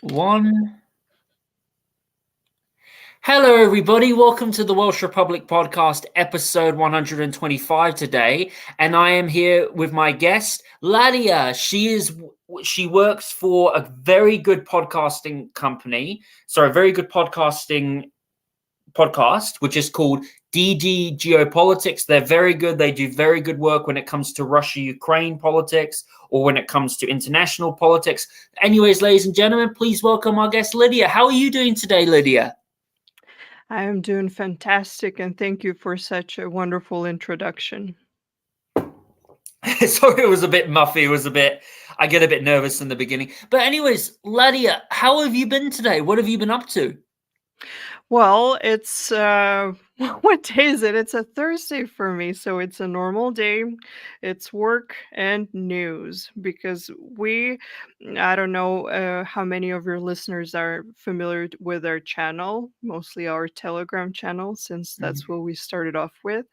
One. Hello, everybody. Welcome to the Welsh Republic podcast, episode 125 today. And I am here with my guest, Lydia. She works for a very good podcasting company. Sorry, a very good podcasting podcast, which is called DD Geopolitics. They're very good. They do very good work when it comes to Russia-Ukraine politics or when it comes to international politics. Anyways, ladies and gentlemen, please welcome our guest, Lydia. How are you doing today, Lydia? I am doing fantastic, and thank you for such a wonderful introduction. Sorry, it was a bit muffy. I get a bit nervous in the beginning. But anyways, Lydia, how have you been today? What have you been up to? Well, it's what day is it? It's a Thursday for me, so it's a normal day. It's work and news because I don't know how many of your listeners are familiar with our channel, mostly our Telegram channel, since that's what we started off with.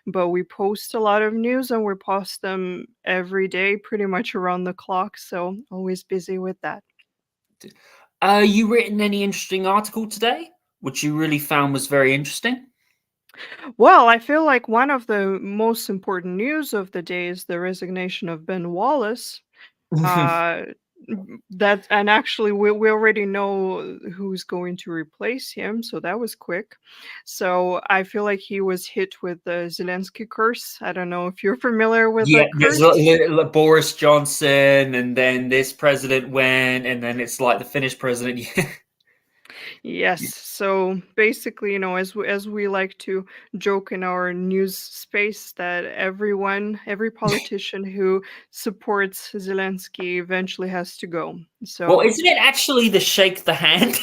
But we post a lot of news and we post them every day, pretty much around the clock. So always busy with that. You written any interesting article today, which you really found was very interesting? Well, I feel like one of the most important news of the day is the resignation of Ben Wallace. Uh, and actually, we already know who's going to replace him, so that was quick. So I feel like he was hit with the Zelensky curse. I don't know if you're familiar with the Yeah, there's curse. Boris Johnson, and then this president went, and then it's like the Finnish president. Yes. So basically, as we like to joke in our news space, that every politician who supports Zelensky eventually has to go. Well, So, isn't it actually the shake the hand?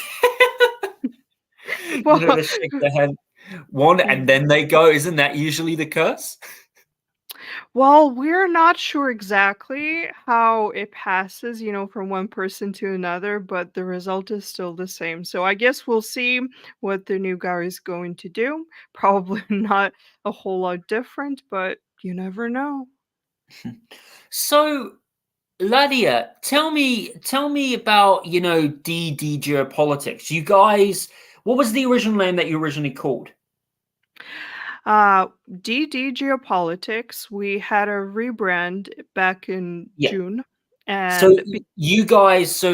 well, The shake the hand one, and then they go. Isn't that usually the curse? well, we're not sure exactly how it passes, from one person to another, but the result is still the same. So I guess we'll see what the new guy is going to do. Probably not a whole lot different, but you never know. So, Lydia, tell me about DD Geopolitics. You guys, what was the original name that you originally called? DD Geopolitics, we had a rebrand back in Yeah. June, So and you guys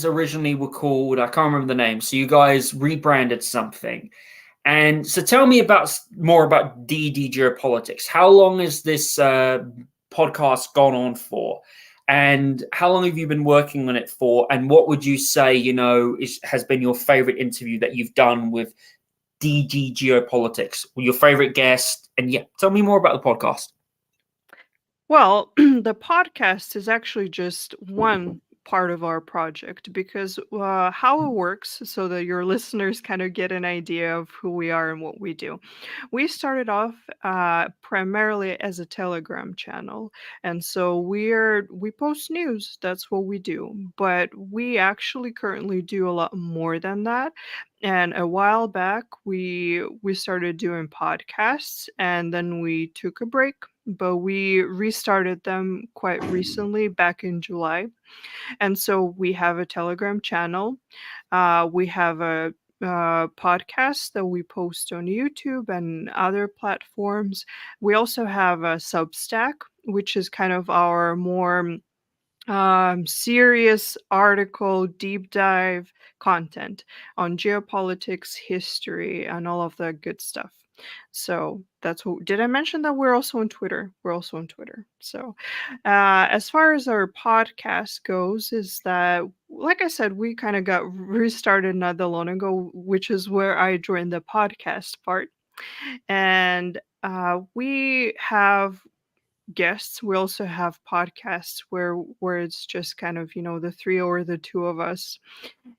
originally were called, I can't remember the name. So you guys rebranded something. And so tell me more about DD Geopolitics. How long has this podcast gone on for? And how long have you been working on it for? And what would you say, has been your favorite interview that you've done with DD Geopolitics? Your favorite guest? And yeah, tell me more about the podcast. well, the podcast is actually just one part of our project because how it works, so that your listeners kind of get an idea of who we are and what we do. We started off primarily as a Telegram channel, and so we post news. That's what we do. But we actually currently do a lot more than that. And a while back, we started doing podcasts, and then we took a break. But we restarted them quite recently, back in July. And so we have a Telegram channel. We have a podcast that we post on YouTube and other platforms. We also have a Substack, which is kind of our more serious article, deep dive content on geopolitics, history, and all of that good stuff. So that's what. Did I mention that we're also on Twitter? We're also on Twitter. So, as far as our podcast goes, is that, like I said, we kind of got restarted not that long ago, which is where I joined the podcast part, and we have guests. We also have podcasts where it's just kind of, the three or the two of us.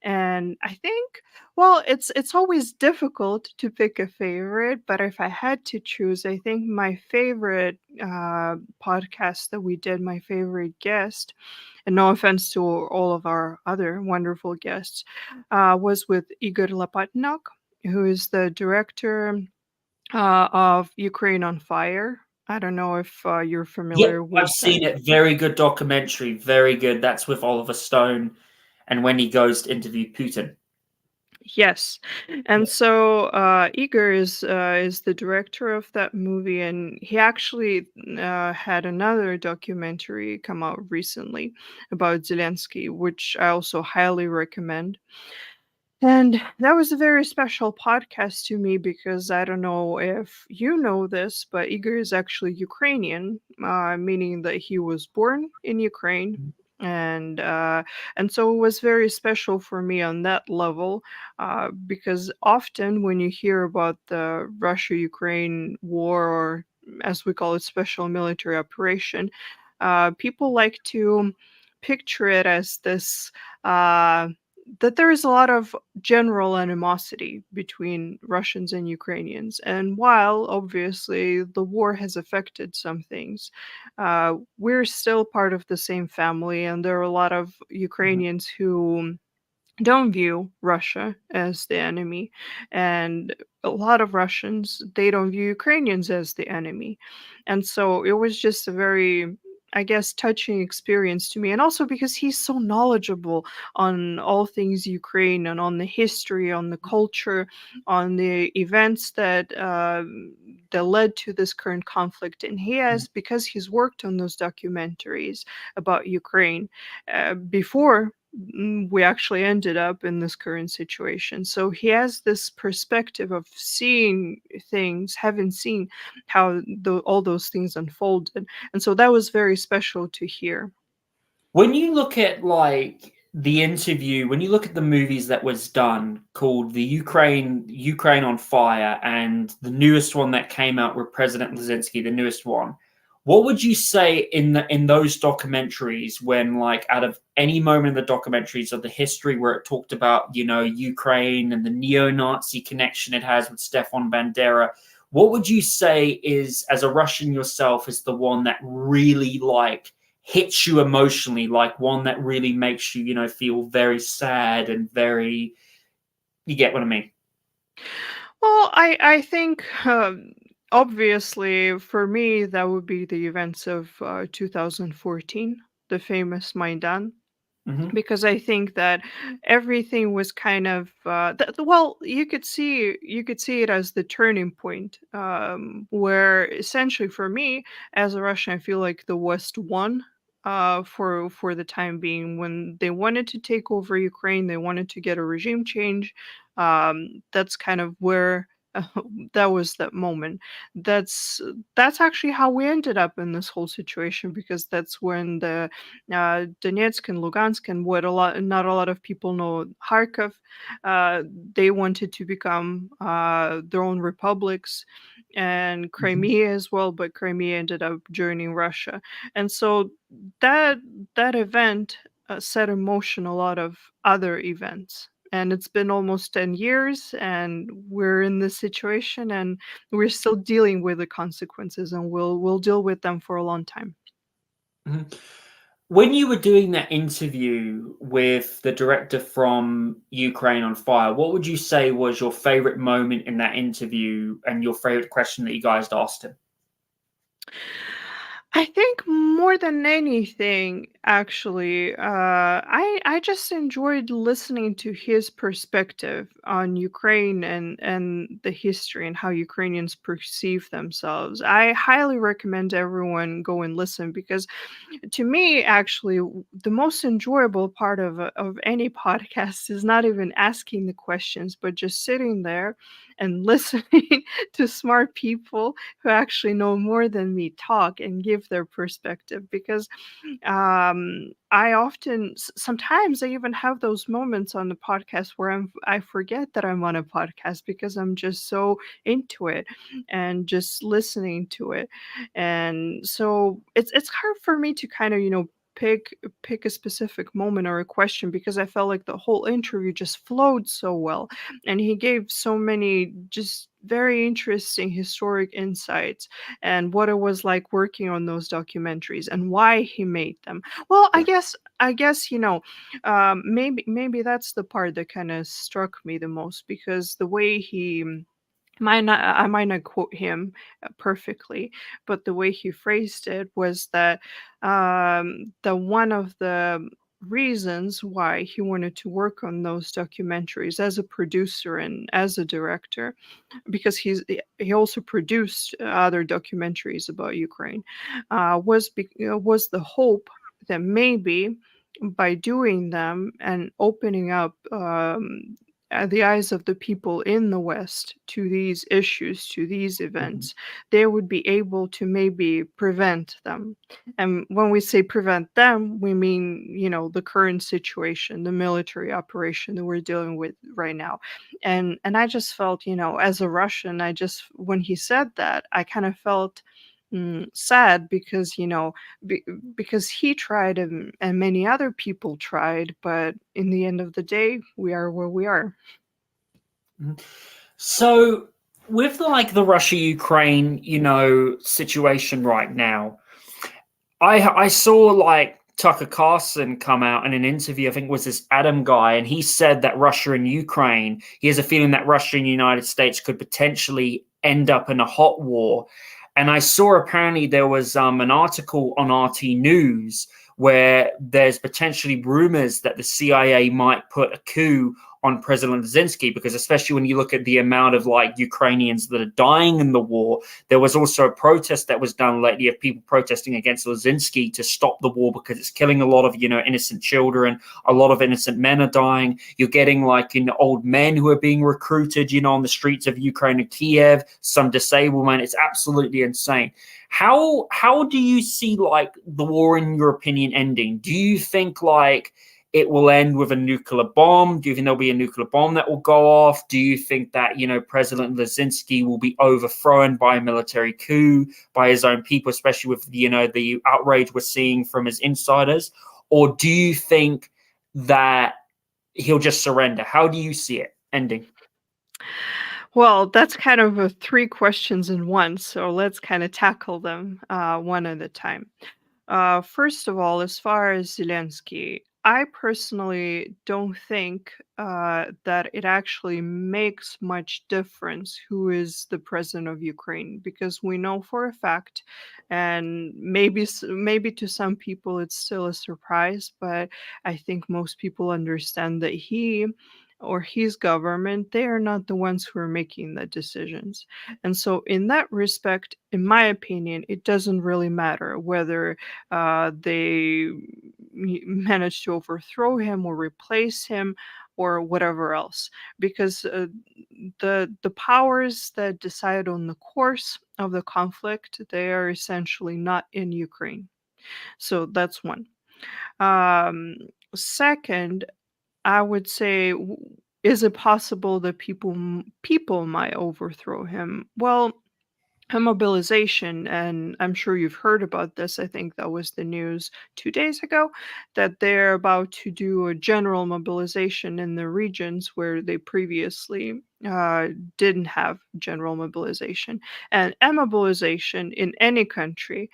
And I think, well, it's always difficult to pick a favorite, but if I had to choose, I think my favorite podcast that we did, my favorite guest, and no offense to all of our other wonderful guests, was with Igor Lapatnok, who is the director of Ukraine on Fire. I don't know if you're Yep, familiar I've with that. seen it. Very good documentary. Very good. That's with Oliver Stone. and when he goes to interview Putin. Yes, and so Igor is the director of that movie, and he actually had another documentary come out recently about Zelensky, which I also highly recommend. And that was a very special podcast to me because I don't know if you know this, but Igor is actually Ukrainian, meaning that he was born in Ukraine. And so it was very special for me on that level, because often when you hear about the Russia-Ukraine war, or as we call it, special military operation, people like to picture it as this. That there is a lot of general animosity between Russians and Ukrainians. And while obviously the war has affected some things, we're still part of the same family, and there are a lot of Ukrainians who don't view Russia as the enemy, and a lot of Russians, they don't view Ukrainians as the enemy. And so it was just a very, I guess, touching experience to me, and also because he's so knowledgeable on all things Ukraine and on the history, on the culture, on the events that led to this current conflict. And he has, because he's worked on those documentaries about Ukraine before we actually ended up in this current situation. So he has this perspective of seeing things, having seen how all those things unfolded. And so that was very special to hear. When you look at like the interview, when you look at the movies that was done called the Ukraine on Fire, and the newest one that came out with President Zelensky, the newest one, what would you say in those documentaries, when like out of any moment in the documentaries of the history where it talked about, you know, Ukraine and the neo-Nazi connection it has with Stefan Bandera, what would you say is, as a Russian yourself, is the one that really like hits you emotionally, like one that really makes you, you know, feel very sad and very, you get what I mean? Well, I think obviously for me that would be the events of 2014, the famous Maidan, Hmm. because I think that everything was kind of well, you could see it as the turning point, where essentially for me as a Russian, I feel like the West won. For the time being, when they wanted to take over Ukraine, they wanted to get a regime change. That's kind of where that was that moment. That's that's actually how we ended up in this whole situation, because that's when the Donetsk and Lugansk, and what a lot not a lot of people know, Kharkov, uh, they wanted to become their own republics, and Crimea as well, but Crimea ended up joining Russia. And so that that event set in motion a lot of other events. And it's been almost 10 years, and we're in this situation, and we're still dealing with the consequences, and we'll deal with them for a long time. Hmm. When you were doing that interview with the director from Ukraine on Fire, what would you say was your favorite moment in that interview and your favorite question that you guys asked him? I think more than anything, actually, I just enjoyed listening to his perspective on Ukraine and the history and how Ukrainians perceive themselves. I highly recommend everyone go and listen, because to me, actually, the most enjoyable part of any podcast is not even asking the questions, but just sitting there and listening to smart people who actually know more than me talk and give their perspective. Because I often, sometimes I even have those moments on the podcast where I forget that I'm on a podcast, because I'm just so into it and just listening to it. And so it's hard for me to kind of, pick a specific moment or a question, because I felt like the whole interview just flowed so well, and he gave so many just very interesting historic insights, and what it was like working on those documentaries and why he made them. Well, Yeah. I guess, maybe that's the part that kind of struck me the most, because the way he I might not quote him perfectly, but the way he phrased it was that the one of reasons why he wanted to work on those documentaries as a producer and as a director, because he also produced other documentaries about Ukraine, was the hope that maybe by doing them and opening up the eyes of the people in the West to these issues, to these Mhm. events, they would be able to maybe prevent them. And when we say prevent them, we mean, the current situation, the military operation that we're dealing with right now. And I just felt, as a Russian, when he said that, I kind of felt sad because, be, because he tried and many other people tried, but in the end of the day, we are where we are. Mhm. So, with like the Russia Ukraine, situation right now, I saw like Tucker Carlson come out in an interview. I think it was this Adam guy, and he said that Russia and Ukraine, he has a feeling that Russia and the United States could potentially end up in a hot war. And I saw apparently there was an article on RT News where there's potentially rumors that the CIA might put a coup on President Zelensky, because especially when you look at the amount of like Ukrainians that are dying in the war, there was also a protest that was done lately of people protesting against Zelensky to stop the war because it's killing a lot of innocent children. A lot of innocent men are dying. You're getting like old men who are being recruited, on the streets of Ukraine and Kiev. Some disabled men. It's absolutely insane. How do you see like the war, in your opinion, ending? Do you think like it will end with a nuclear bomb? Do you think there'll be a nuclear bomb that will go off? Do you think that, President Zelensky will be overthrown by a military coup, by his own people, especially with, the outrage we're seeing from his insiders? Or do you think that he'll just surrender? How do you see it ending? Well, that's kind of three questions in one, so let's kind of tackle them one at a time. First of all, as far as Zelensky, I personally don't think that it actually makes much difference who is the president of Ukraine, because we know for a fact, and maybe to some people it's still a surprise, but I think most people understand that he or his government, they are not the ones who are making the decisions. And so in that respect, in my opinion, it doesn't really matter whether they managed to overthrow him or replace him or whatever else, because the powers that decide on the course of the conflict, they are essentially not in Ukraine. So that's one. um, Second, I would say, is it possible that people might overthrow him? Well, a mobilization, and I'm sure you've heard about this. I think that was the news 2 days ago, that they're about to do a general mobilization in the regions where they previously didn't have general mobilization. And a mobilization in any country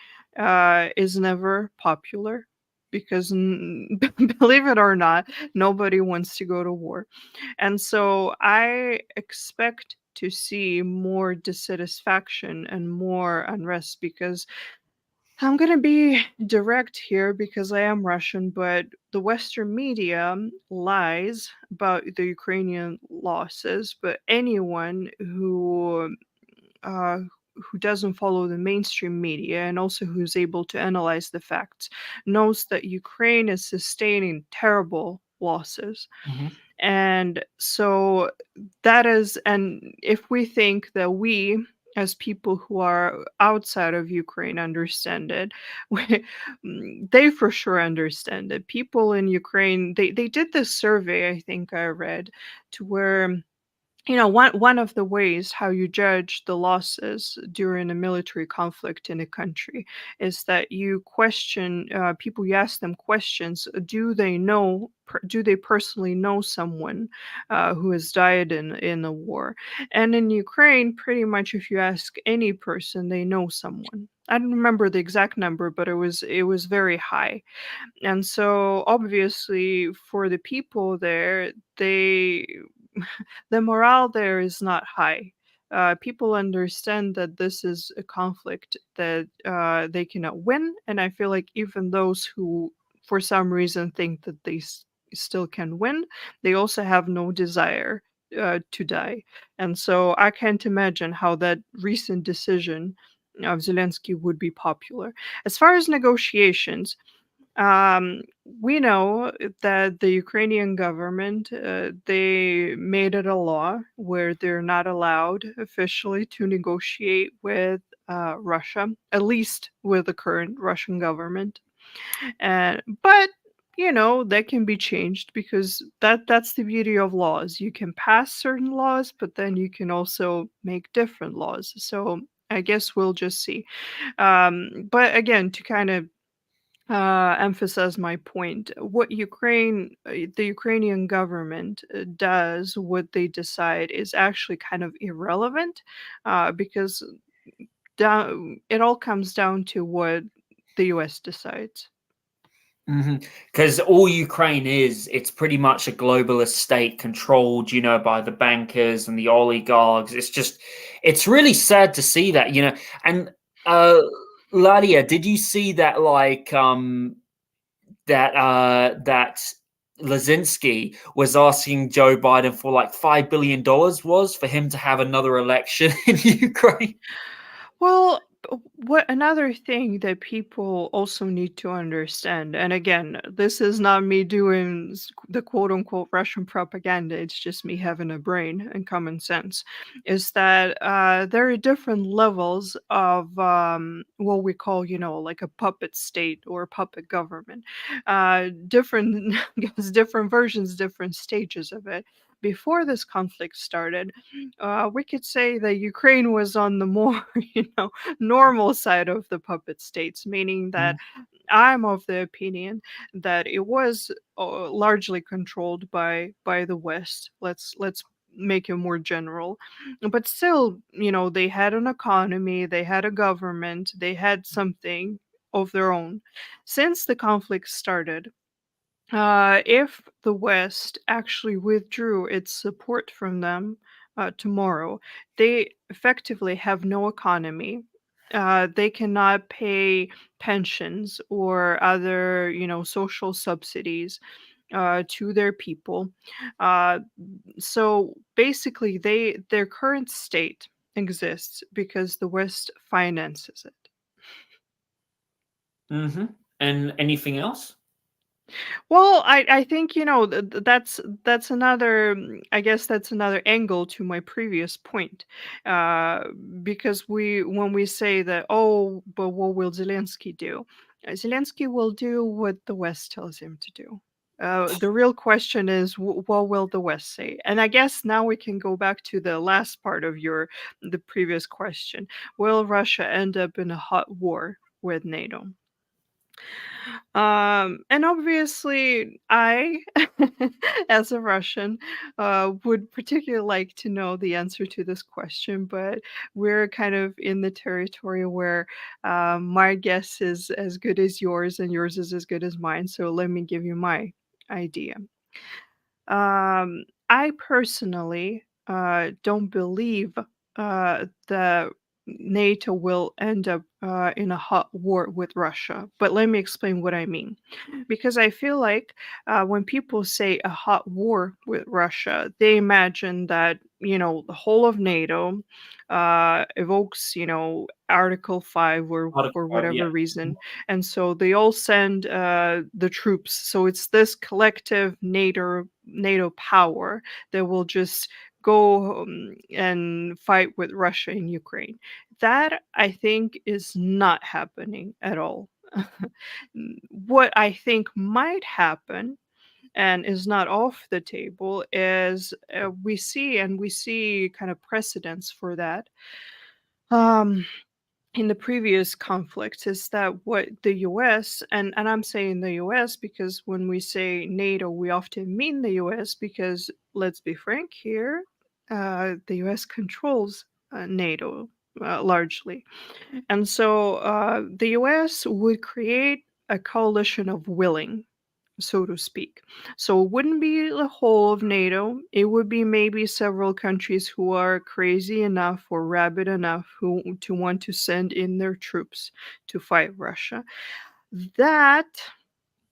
is never popular because, believe it or not, nobody wants to go to war. And so I expect to see more dissatisfaction and more unrest, because I'm going to be direct here because I am Russian, but the Western media lies about the Ukrainian losses. But anyone uh, who doesn't follow the mainstream media and also who's able to analyze the facts knows that Ukraine is sustaining terrible losses. Mhm. And so and if we think that we, as people who are outside of Ukraine, understand it, they for sure understand it. People in Ukraine, they did this survey, I think I read, to where, one of the ways how you judge the losses during a military conflict in a country is that you question people. You ask them questions. Do they personally know someone who has died in a war? And in Ukraine, pretty much, if you ask any person, they know someone. I don't remember the exact number, but it was very high. And so obviously for the people there, the morale there is not high. People understand that this is a conflict that they cannot win, and I feel like even those who for some reason think that they still can win. They also have no desire to die. And so I can't imagine how that recent decision of Zelensky would be popular. As far as negotiations, we know that the Ukrainian government they made it a law where they're not allowed officially to negotiate with Russia, at least with the current Russian government. And but that can be changed because that's the beauty of laws. You can pass certain laws, but then you can also make different laws. So I guess we'll just see. But again, to kind of emphasize my point. The Ukrainian government does, what they decide is actually kind of irrelevant, because it all comes down to what the U.S. decides. Because all Ukraine is, it's pretty much a globalist state controlled, by the bankers and the oligarchs. It's really sad to see that, And Lydia, did you see that, that Lazinski was asking Joe Biden for like $5 billion was for him to have another election in Ukraine? Well, what another thing that people also need to understand, and again, this is not me doing the quote unquote Russian propaganda, it's just me having a brain and common sense, is that there are different levels of what we call, like a puppet state or puppet government. Different, I guess, different versions, different stages of it. Before this conflict started, we could say that Ukraine was on the more, normal side of the puppet states, meaning that I'm of the opinion that it was largely controlled by the West. Let's make it more general, but still, they had an economy, they had a government, they had something of their own. Since the conflict started, if the West actually withdrew its support from them tomorrow, they effectively have no economy. They cannot pay pensions or other, social subsidies to their people. Uh, so basically, their current state exists because the West finances it. And anything else? Well, I think that's another I guess that's another angle to my previous point, uh, because when we say that, oh, but what will Zelensky do? Zelensky will do what the West tells him to do. The real question is, what will the West say? And I guess now we can go back to the last part of the previous question: will Russia end up in a hot war with NATO? And obviously, I, as a Russian, would particularly like to know the answer to this question, but we're kind of in the territory where my guess is as good as yours, and yours is as good as mine. So let me give you my idea. I personally don't believe that NATO will end up in a hot war with Russia. But let me explain what I mean. Because I feel like when people say a hot war with Russia, they imagine that, the whole of NATO evokes, Article 5 or Article for 5, whatever yeah. reason. And so they all send the troops. So it's this collective NATO power that will just go and fight with Russia in Ukraine. That I think is not happening at all. What I think might happen and is not off the table is we see kind of precedents for that. Um, in the previous conflicts is that what the US, and I'm saying the US because when we say NATO, we often mean the US because let's be frank here, the US controls NATO largely. And so the US would create a coalition of willing, so to speak. So it wouldn't be the whole of NATO. It would be maybe several countries who are crazy enough or rabid enough who to want to send in their troops to fight Russia. That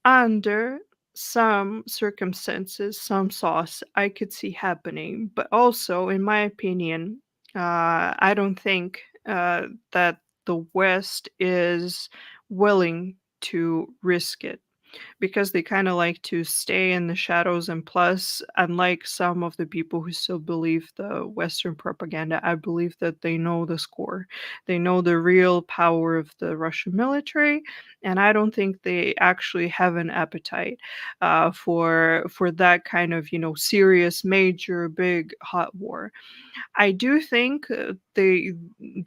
Under some circumstances, some sauce I could see happening, but also, in my opinion, I don't think that the West is willing to risk it because they kind of like to stay in the shadows. And plus, unlike some of the people who still believe the Western propaganda, I believe that they know the score. They know the real power of the Russian military, and I don't think they actually have an appetite for that kind of serious, major, big, hot war. I do think the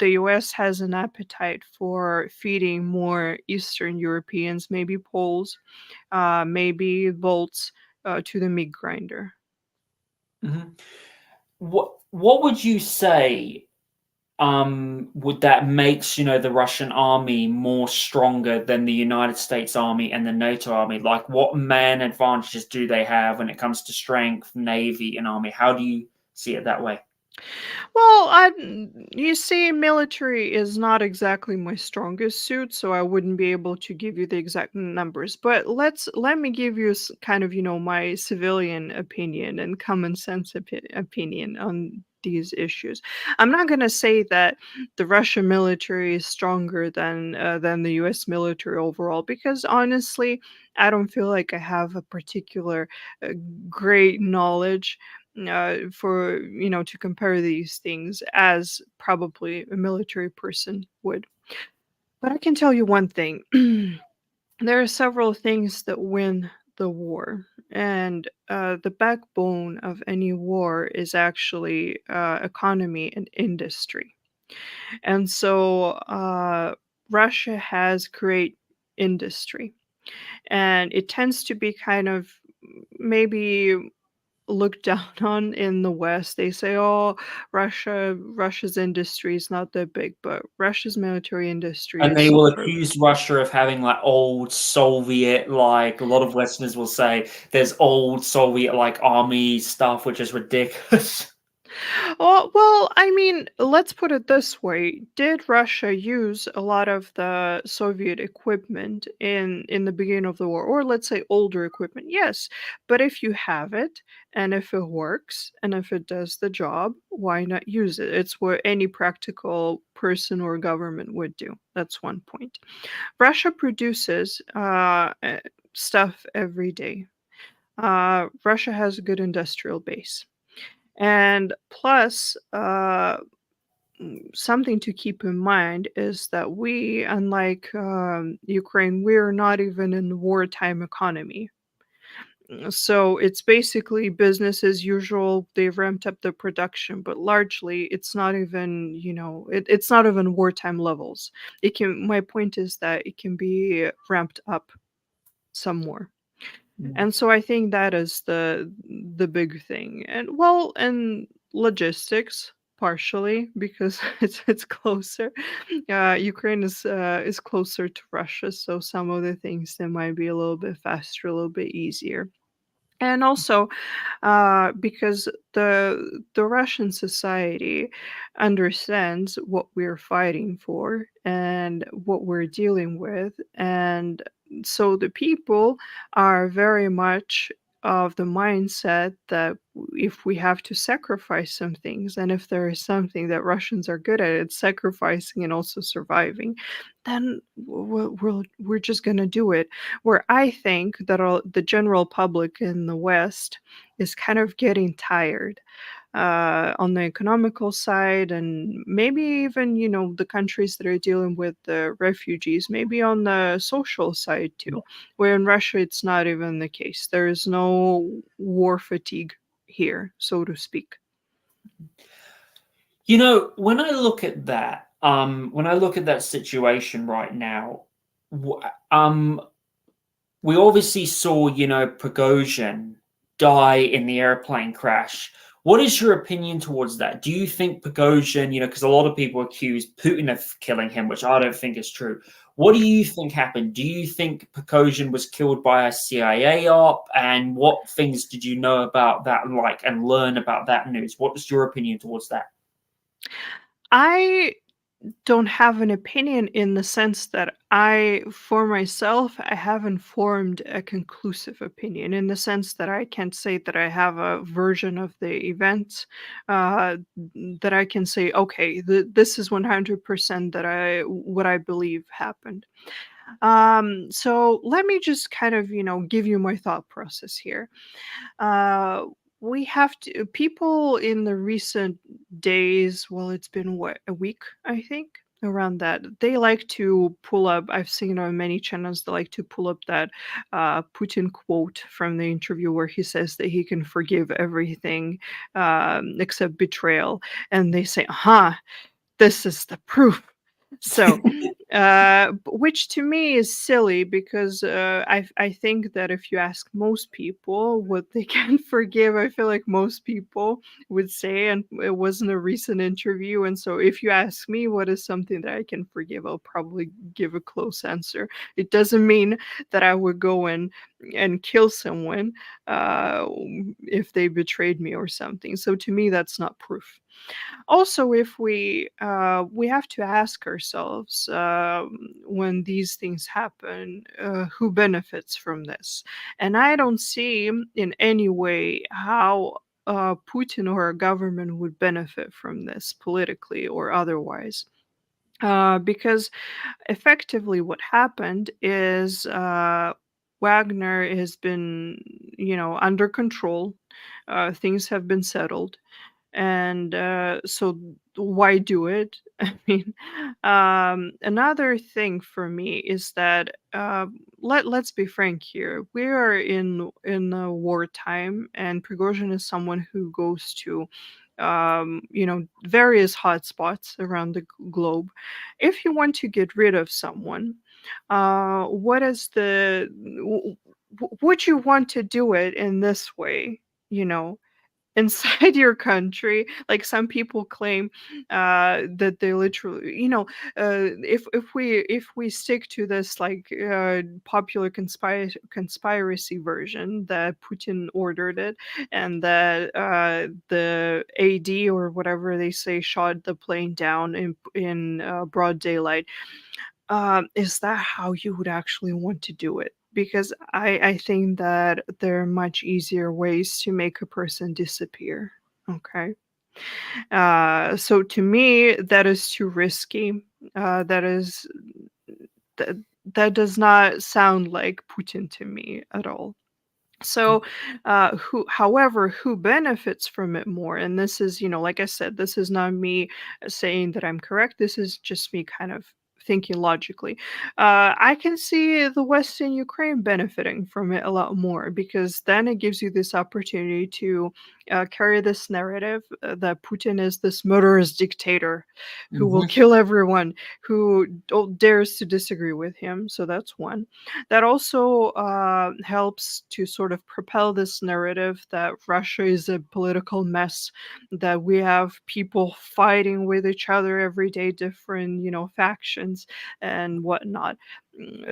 U.S. has an appetite for feeding more Eastern Europeans, maybe Poles, maybe bolts to the meat grinder. Mhm. What would you say would that makes the Russian army more stronger than the United States army and the NATO army? Like, what man advantages do they have when it comes to strength, navy, and army? How do you see it that way? Well, you see, military is not exactly my strongest suit, so I wouldn't be able to give you the exact numbers. But let me give you kind of my civilian opinion and common sense opinion on these issues. I'm not going to say that the Russian military is stronger than the U.S. military overall, because honestly, I don't feel like I have a particular uh, great knowledge for to compare these things as probably a military person would. But I can tell you one thing: there are several things that win the war, and the backbone of any war is actually economy and industry. And so Russia has great industry, and it tends to be kind of maybe looked down on in the West. They say, "Oh, Russia's industry is not that big," but Russia's military industry And is they will superb. accuse Russia of having like old Soviet, like a lot of Westerners will say there's old Soviet like army stuff, which is ridiculous. Well, I mean, let's put it this way. Did Russia use a lot of the Soviet equipment in the beginning of the war, or let's say older equipment? Yes. But if you have it and if it works and if it does the job, why not use it? It's what any practical person or government would do. That's one point. Russia produces stuff every day. Russia has a good industrial base. And plus, something to keep in mind is that we, unlike Ukraine, we're not even in wartime economy. So it's basically business as usual. They've ramped up the production, but largely it's not even, it's not even wartime levels. It can. My point is that it can be ramped up some more. Mm. And so I think that is the big thing. And well, and logistics partially because it's closer. Ukraine is closer to Russia, so some of the things that might be a little bit faster, a little bit easier. And also, because the Russian society understands what we're fighting for and what we're dealing with, and so the people are very much of the mindset that if we have to sacrifice some things, and if there is something that Russians are good at, it's sacrificing and also surviving, then we're just gonna do it. Where I think that the general public in the West is kind of getting tired on the economical side, and maybe even the countries that are dealing with the refugees, maybe on the social side too. Where in Russia it's not even the case. There is no war fatigue here, so to speak. When I look at that, when I look at that situation right now, w- um, we obviously saw, Prigozhin die in the airplane crash. What is your opinion towards that? Do you think Prigozhin, because a lot of people accuse Putin of killing him, which I don't think is true. What do you think happened? Do you think Prigozhin was killed by a CIA op? And what things did you know about that, like, and learn about that news? What is your opinion towards that? I don't have an opinion in the sense that for myself, I haven't formed a conclusive opinion in the sense that I can't say that I have a version of the event uh, that I can say, okay, this is 100% what I believe happened. So let me just kind of, give you my thought process here. Uh, we have to people in the recent days, well, it's been what, a week, I think, around that. They like to pull up, I've seen on many channels, they like to pull up that Putin quote from the interview where he says that he can forgive everything except betrayal. And they say, this is the proof. So, which to me is silly because I think that if you ask most people what they can forgive, I feel like most people would say, and it wasn't a recent interview. And so, if you ask me what is something that I can forgive, I'll probably give a close answer. It doesn't mean that I would go and kill someone uh, if they betrayed me or something. So, to me, that's not proof. Also, if we have to ask ourselves when these things happen, who benefits from this? And I don't see in any way how Putin or a government would benefit from this politically or otherwise. Because effectively what happened is Wagner has been, under control. Things have been settled, and so why do it? I mean, another thing for me is that let's be frank here. We are in a wartime, and Prigozhin is someone who goes to various hotspots around the globe. If you want to get rid of someone, what is would you want to do it in this way? You know, inside your country, like some people claim that they literally, if we stick to this like popular conspiracy version that Putin ordered it, and that the AD or whatever they say shot the plane down in broad daylight, is that how you would actually want to do it? Because I think that there are much easier ways to make a person disappear. Okay. So to me, that is too risky. That that does not sound like Putin to me at all. So, however, who benefits from it more? And this is, like I said, this is not me saying that I'm correct. This is just me kind of thinking logically. I can see the West in Ukraine benefiting from it a lot more because then it gives you this opportunity to carry this narrative that Putin is this murderous dictator who will Mhm. kill everyone who dares to disagree with him. So that's one. That also helps to sort of propel this narrative that Russia is a political mess, that we have people fighting with each other every day, different, factions and whatnot.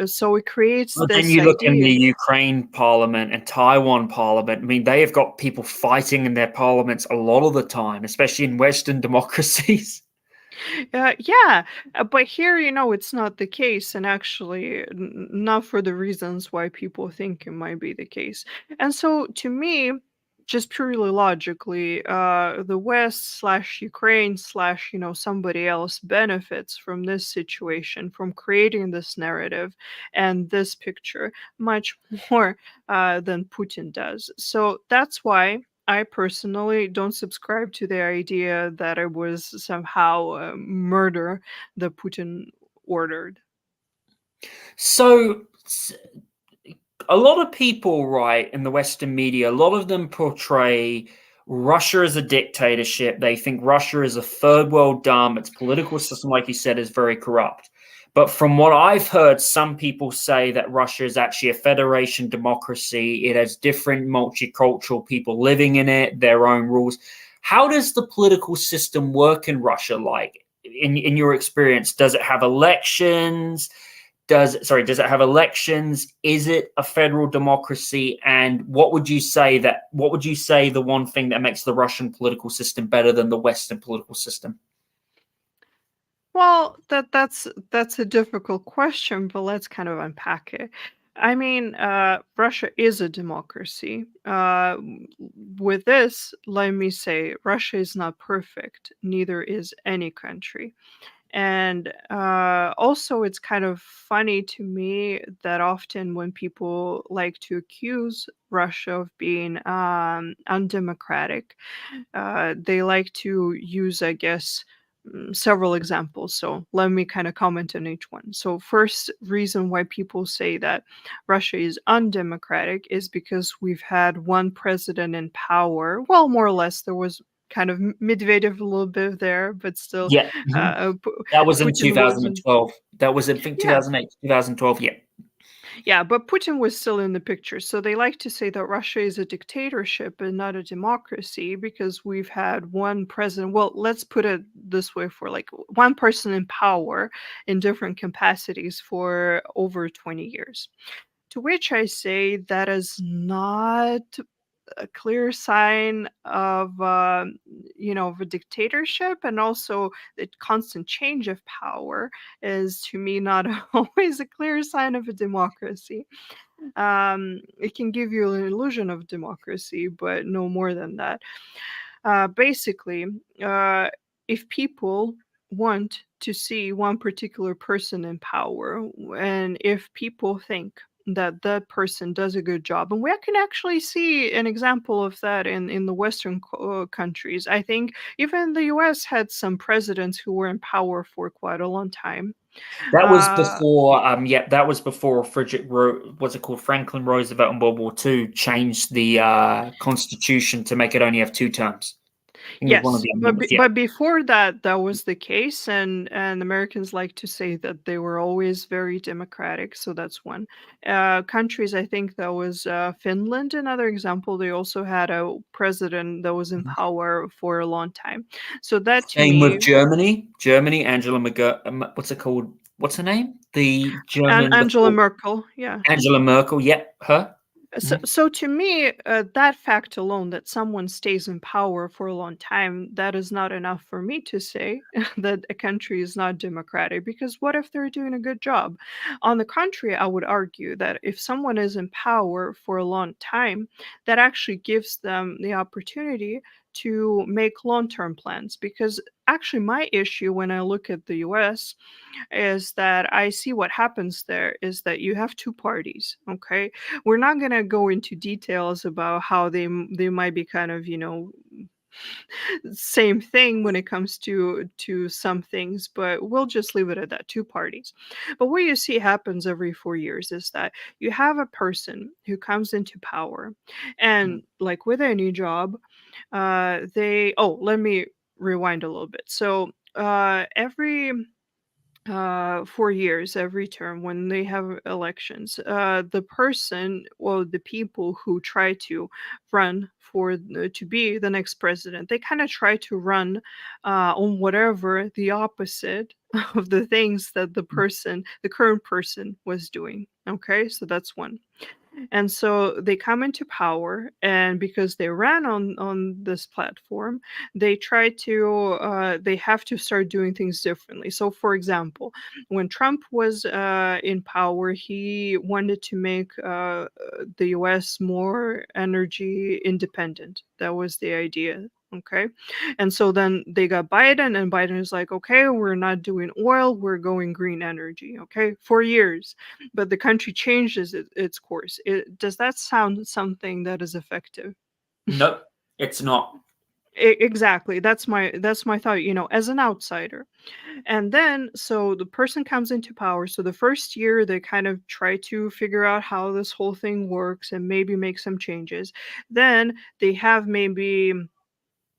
So it creates But then this you look in the idea. Ukraine parliament and Taiwan parliament. I mean, they have got people fighting in their parliaments a lot of the time, especially in Western democracies. Yeah, but here, it's not the case, and actually, not for the reasons why people think it might be the case. And so, to me, just purely logically, the West slash Ukraine slash, somebody else benefits from this situation, from creating this narrative and this picture much more than Putin does. So that's why I personally don't subscribe to the idea that it was somehow murder that Putin ordered. So, a lot of people, right, in the Western media, a lot of them portray Russia as a dictatorship. They think Russia is a third world dumb. Its political system, like you said, is very corrupt. But from what I've heard, some people say that Russia is actually a federation democracy. It has different multicultural people living in it, their own rules. How does the political system work in Russia? Like, in your experience, does it have elections? Does it have elections? Is it a federal democracy? And what would you say the one thing that makes the Russian political system better than the Western political system? Well, that's a difficult question, but let's kind of unpack it. I mean, Russia is a democracy. With this, let me say, Russia is not perfect. Neither is any country. And also, it's kind of funny to me that often when people like to accuse Russia of being undemocratic, they like to use, I guess, several examples. So let me kind of comment on each one. So, first reason why people say that Russia is undemocratic is because we've had one president in power. Well, more or less, there was kind of Medvedev a little bit there, but still, Yeah. That was in Putin was in. 2012. That was, I think, Yeah, 2008, 2012. Yeah. yeah, but Putin was still in the picture. So they like to say that Russia is a dictatorship and not a democracy because we've had one president. Well, let's put it this way, for like one person in power in different capacities for over 20 years. To which I say that is not a clear sign of, of a dictatorship, and also the constant change of power is to me not always a clear sign of a democracy. It can give you an illusion of democracy, but no more than that. Basically, uh, if people want to see one particular person in power, and if people think that that person does a good job, and we can actually see an example of that in the Western countries. I think even the U.S. had some presidents who were in power for quite a long time. That was Uh, before, yeah, that was before what's it called? Franklin Roosevelt in World War II changed the Constitution to make it only have two terms. I think it was one of Yes, the but amendments. Yeah. but before that, that was the case, and Americans like to say that they were always very democratic. So that's one. Countries, I think that was Finland. Another example, they also had a president that was in Mhm. power for a long time. So that to Same with me, Germany. Germany, Angela what's it called? What's her name? The and German Angela before Merkel, yeah. Angela Merkel. Yep, her. So, Mhm. so to me, that fact alone, that someone stays in power for a long time, that is not enough for me to say that a country is not democratic. Because what if they're doing a good job? On the contrary, I would argue that if someone is in power for a long time, that actually gives them the opportunity to make long-term plans. Because actually, my issue when I look at the U.S. is that I see what happens there is that you have two parties. Okay, we're not going to go into details about how they might be kind of, same thing when it comes to some things, but we'll just leave it at that, two parties. But what you see happens every 4 years is that you have a person who comes into power, and like with any job, they oh, let me rewind a little bit. So every 4 years, every term, when they have elections, the person, well, the people who try to run for to be the next president, they kind of try to run on whatever the opposite of the things that the current person was doing. Okay, so that's one. And so they come into power, and because they ran on this platform, they try to they have to start doing things differently. So, for example, when Trump was in power, he wanted to make the U.S. more energy independent. That was the idea. Okay. And so then they got Biden, and Biden is like, okay, we're not doing oil, we're going green energy. Okay. For years, but the country changes its course. Does that sound something that is effective? Nope, it's not. Exactly. That's my thought. As an outsider, and then so the person comes into power. So the first year they kind of try to figure out how this whole thing works and maybe make some changes. Then they have maybe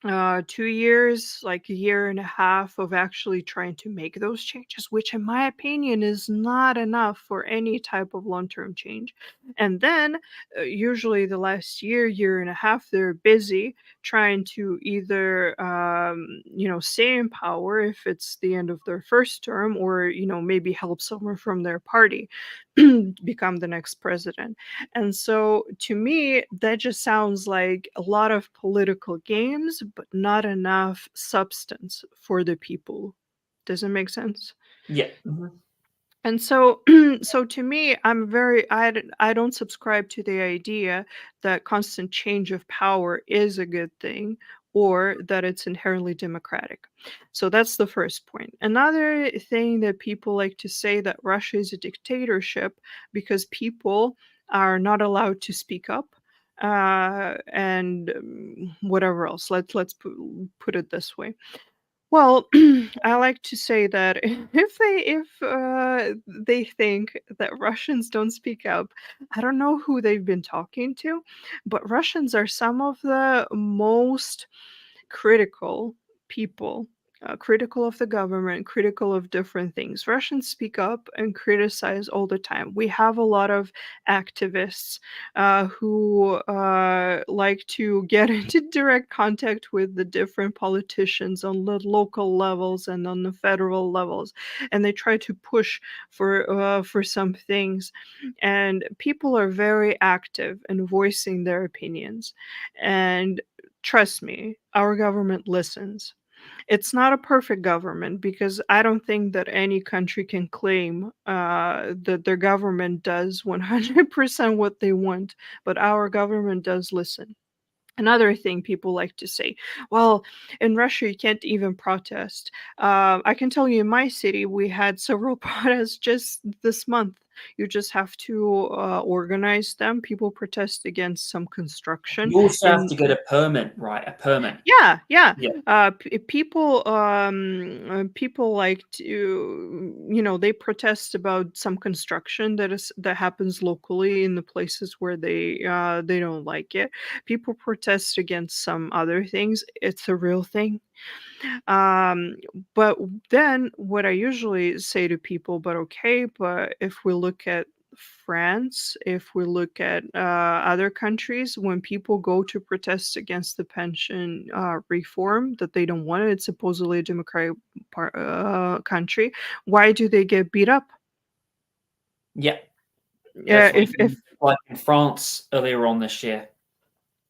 2 years, like a year and a half of actually trying to make those changes, which in my opinion is not enough for any type of long-term change. And then usually the last year and a half, they're busy trying to either stay in power if it's the end of their first term, or maybe help someone from their party become the next president. And so to me, that just sounds like a lot of political games, but not enough substance for the people. Does it make sense? Yeah. Mhm. And so so to me, I don't subscribe to the idea that constant change of power is a good thing or that it's inherently democratic. So that's the first point. Another thing that people like to say that Russia is a dictatorship because people are not allowed to speak up and whatever else. Let's put it this way. Well, I like to say that if they think that Russians don't speak up, I don't know who they've been talking to, but Russians are some of the most critical people, critical of the government, critical of different things. Russians speak up and criticize all the time. We have a lot of activists who like to get into direct contact with the different politicians on the local levels and on the federal levels, and they try to push for some things. And people are very active in voicing their opinions. And trust me, our government listens. It's not a perfect government because I don't think that any country can claim that their government does 100% what they want, but our government does listen. Another thing people like to say, well, in Russia, you can't even protest. I can tell you in my city, we had several protests just this month. You just have to organize them. People protest against some construction You also have in. to get a permit, right? A permit. Yeah, yeah. Yeah. People like to, they protest about some construction that happens locally in the places where they don't like it. People protest against some other things. It's a real thing. Um, but then what I usually say to people, but okay, but if we look at France, if we look at other countries, when people go to protest against the pension reform that they don't want, it's supposedly a democratic country. Why do they get beat up? Yeah. If Definitely. Like in France earlier on this year.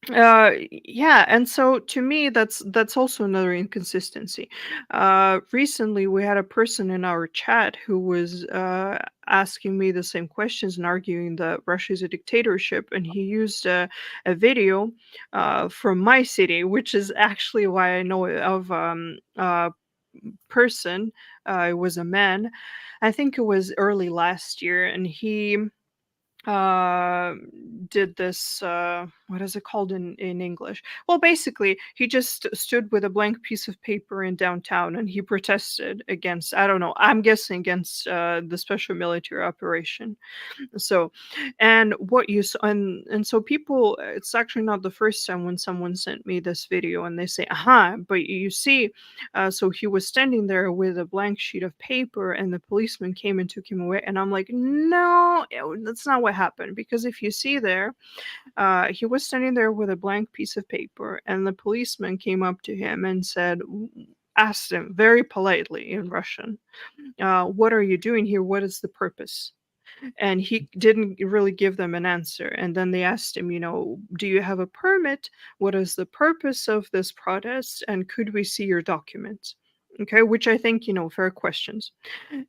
Yeah, and so to me that's also another inconsistency. Recently we had a person in our chat who was asking me the same questions and arguing that Russia is a dictatorship, and he used a video from my city, which is actually why I know of person. It was a man. I think it was early last year, and he uh did this what is it called in English? Well, basically he just stood with a blank piece of paper in downtown and he protested against, I don't know, I'm guessing against the special military operation. So, and what you saw, and so people, it's actually not the first time when someone sent me this video and they say, aha, but you see, so he was standing there with a blank sheet of paper and the policeman came and took him away. And I'm like, no, that's not what happened. Because if you see there, he was standing there with a blank piece of paper and the policeman came up to him and said, asked him very politely in Russian, what are you doing here? What is the purpose? And he didn't really give them an answer. And then they asked him, do you have a permit? What is the purpose of this protest? And could we see your documents? Okay, which I think, fair questions.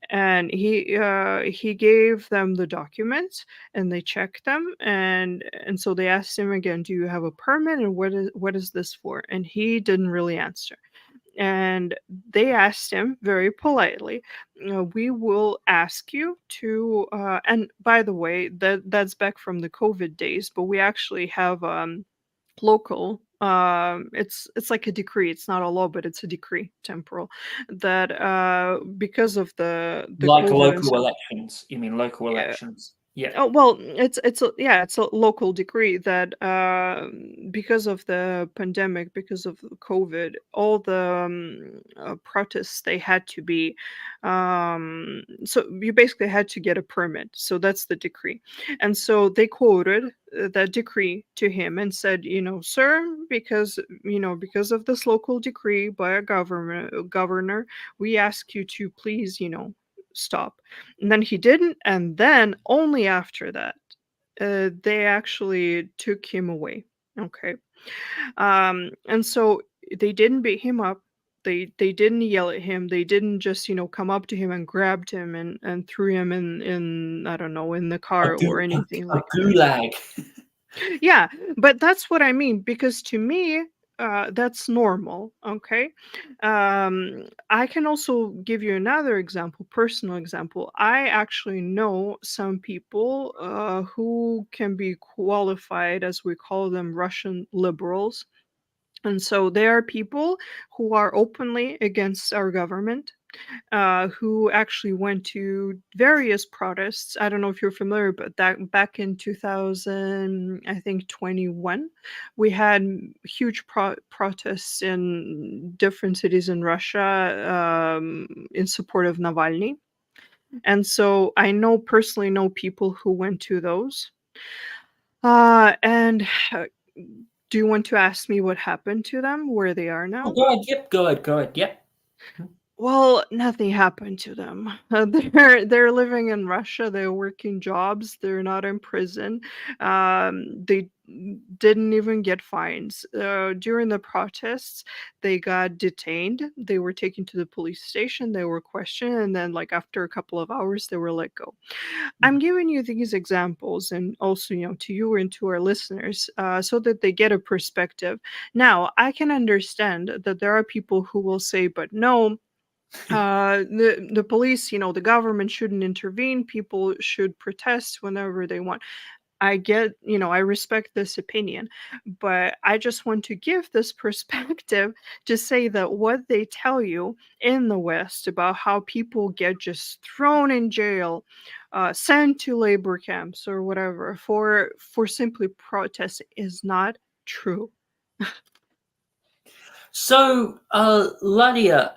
And he gave them the documents and they checked them, and so they asked him again, do you have a permit and what is this for? And he didn't really answer. And they asked him very politely, we will ask you to and by the way, that's back from the COVID days, but we actually have local, it's like a decree, it's not a law, but it's a decree, temporal, that because of the Like COVID and local stuff. elections. You mean local Yeah. elections? Yeah. Oh, well, it's a local decree that because of the pandemic, because of COVID, all the protests, they had to be so you basically had to get a permit. So that's the decree. And so they quoted that decree to him and said, sir, because of this local decree by a governor, we ask you to please, stop. And then he didn't, and then only after that, they actually took him away. Okay. And so they didn't beat him up. They didn't yell at him. They didn't just, come up to him and grabbed him and threw him in I don't know, in the car or anything A like that. gulag. Yeah, but that's what I mean, because to me, that's normal. Okay. I can also give you another example, personal example. I actually know some people who can be qualified, as we call them, Russian liberals. And so they are people who are openly against our government, who actually went to various protests. I don't know if you're familiar, but that back in 2000, I think 21, we had huge protests in different cities in Russia, in support of Navalny. And so I personally know people who went to those. And do you want to ask me what happened to them, where they are Oh, now? go ahead. Yep. Go ahead. Go ahead. Yep. Well, nothing happened to them. They're living in Russia. They're working jobs. They're not in prison. They didn't even get fines. During the protests, they got detained. They were taken to the police station. They were questioned, and then, like after a couple of hours, they were let go. I'm giving you these examples, and also, to you and to our listeners, so that they get a perspective. Now, I can understand that there are people who will say, "But no, the police, the government shouldn't intervene. People should protest whenever they want." I get, I respect this opinion, but I just want to give this perspective to say that what they tell you in the West about how people get just thrown in jail, sent to labor camps or whatever for simply protest is not true. So, Lydia,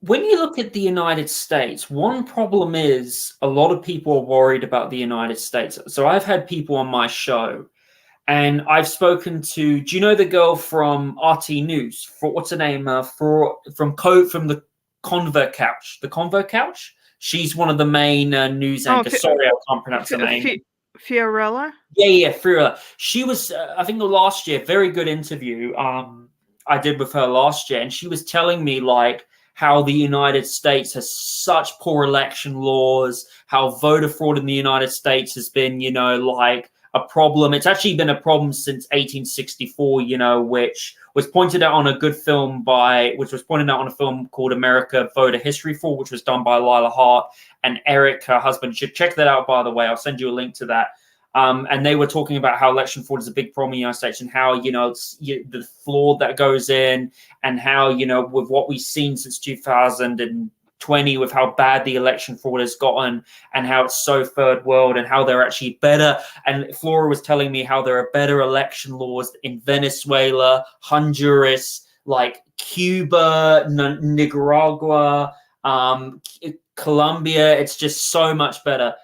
when you look at the United States, one problem is a lot of people are worried about the United States. So I've had people on my show, and I've spoken to. Do you know the girl from RT News? What's her name? From the Convo Couch. The Convo Couch. She's one of the main news Oh, anchors. Sorry, I can't pronounce her name. Fiorella? Yeah, Frira. She was, I think, the last year, very good interview. I did with her last year, and she was telling me like how the United States has such poor election laws, how voter fraud in the United States has been, like a problem. It's actually been a problem since 1864, which was pointed out on a good film which was pointed out on a film called America Voter History For, which was done by Lila Hart and Eric, her husband. You should check that out, by the way. I'll send you a link to that. And they were talking about how election fraud is a big problem in the United States, and how, it's the fraud that goes in, and how, with what we've seen since 2020, with how bad the election fraud has gotten, and how it's so third world, and how they're actually better. And Flora was telling me how there are better election laws in Venezuela, Honduras, like Cuba, Nicaragua, Colombia. It's just so much better.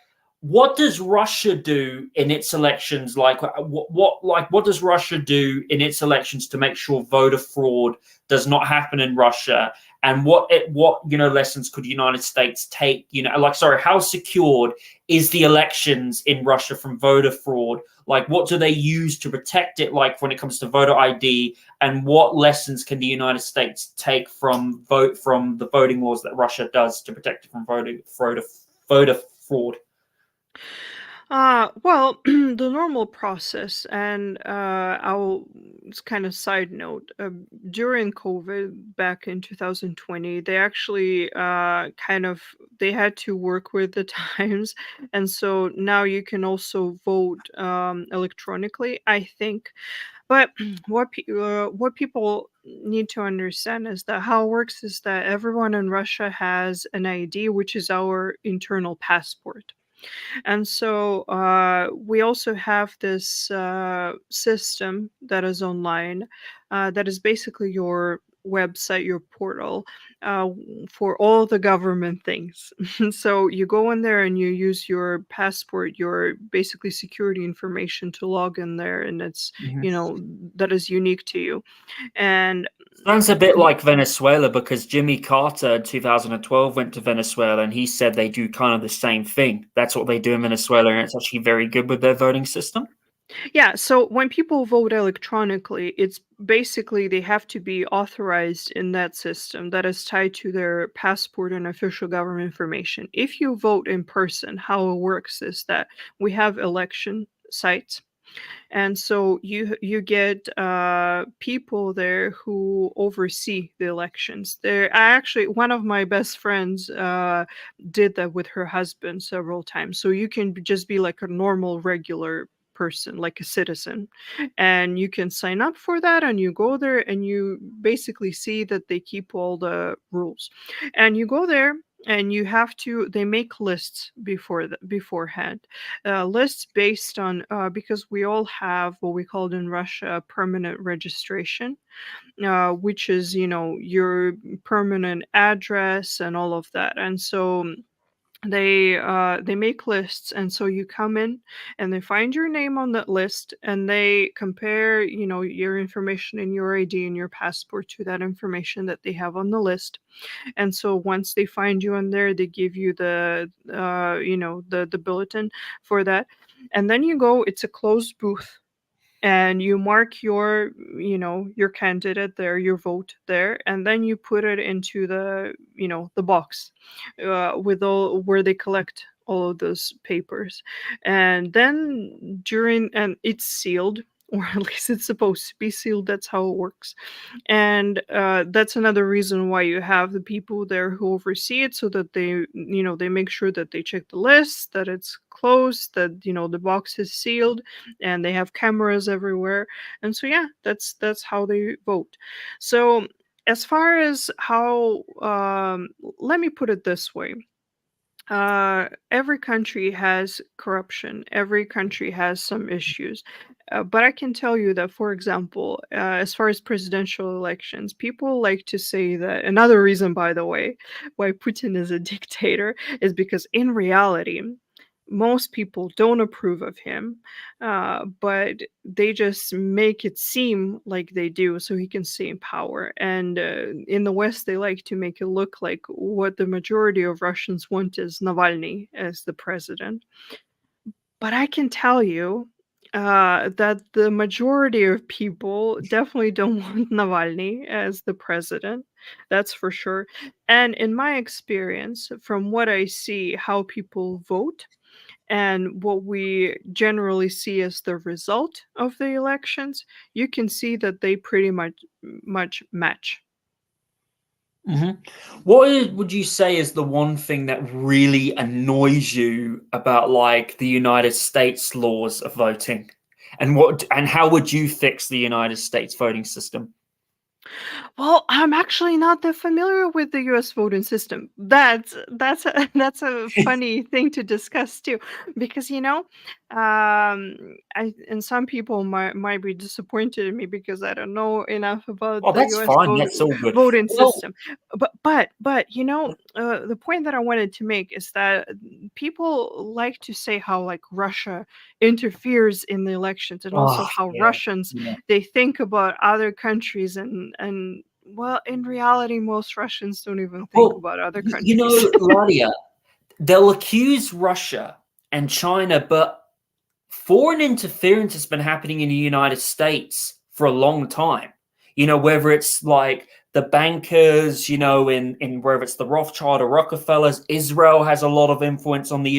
What does Russia do in its elections? What does Russia do in its elections to make sure voter fraud does not happen in Russia? And what lessons could the United States take? How secured is the elections in Russia from voter fraud? Like, what do they use to protect it? Like, when it comes to voter ID, and what lessons can the United States take from the voting laws that Russia does to protect it from voter fraud? Well, the normal process, and it's kind of side note. During COVID back in 2020, they actually they had to work with the times, and so now you can also vote electronically, I think. But what people need to understand is that how it works is that everyone in Russia has an ID, which is our internal passport. And so we also have this system that is online, that is basically your website, your portal, uh, for all the government things. So you go in there and you use your passport, your basically security information to log in there, and it's, that is unique to you. And Sounds a bit like Venezuela, because Jimmy Carter in 2012 went to Venezuela, and he said they do kind of the same thing. That's what they do in Venezuela, and it's actually very good with their voting system. Yeah, so when people vote electronically, it's basically they have to be authorized in that system that is tied to their passport and official government information. If you vote in person, how it works is that we have election sites, and so you get people there who oversee the elections. There, I actually, one of my best friends did that with her husband several times. So you can just be like a normal, regular person, like a citizen, and you can sign up for that, and you go there, and you basically see that they keep all the rules, and you go there. And you have to, they make lists beforehand, lists based on because we all have what we called in Russia permanent registration, which is, you know, your permanent address and all of that. And so they make lists, and so you come in and they find your name on that list, and they compare, you know, your information and your ID and your passport to that information that they have on the list. And so once they find you on there, they give you the you know, the bulletin for that. And then you go, it's a closed booth, and you mark your, you know, your candidate there, your vote there, and then you put it into the, you know, the box with all where they collect all of those papers. And then during, and it's sealed, or at least it's supposed to be sealed. That's how it works. And that's another reason why you have the people there who oversee it, so that they, you know, they make sure that they check the list, that it's closed, that, you know, the box is sealed, and they have cameras everywhere. And so yeah, that's how they vote. So as far as how, let me put it this way, every country has corruption. Every country has some issues. But I can tell you that, for example, as far as presidential elections, people like to say that another reason, by the way, why Putin is a dictator is because in reality, most people don't approve of him, but they just make it seem like they do so he can stay in power. And in the West, they like to make it look like what the majority of Russians want is Navalny as the president. But I can tell you that the majority of people definitely don't want Navalny as the president. That's for sure. And in my experience, from what I see, how people vote, and what we generally see as the result of the elections, you can see that they pretty much match. Would you say is the one thing that really annoys you about like the United States laws of voting? And how would you fix the United States voting system? Well, I'm actually not that familiar with the US voting system. That's a that's a funny thing to discuss too, because, you know, I, and some people might be disappointed in me because I don't know enough about Oh, the that's US fine. That's all good. voting Well, system. But you know, the point that I wanted to make is that people like to say how like Russia interferes in the elections, and also oh how yeah, Russians, yeah. they think about other countries, and well, in reality, most Russians don't even think Well, about other you countries. know, Lydia, they'll accuse Russia and China, but foreign interference has been happening in the United States for a long time. You know, whether it's like the bankers, you know, in whether it's the Rothschild or Rockefellers, Israel has a lot of influence on the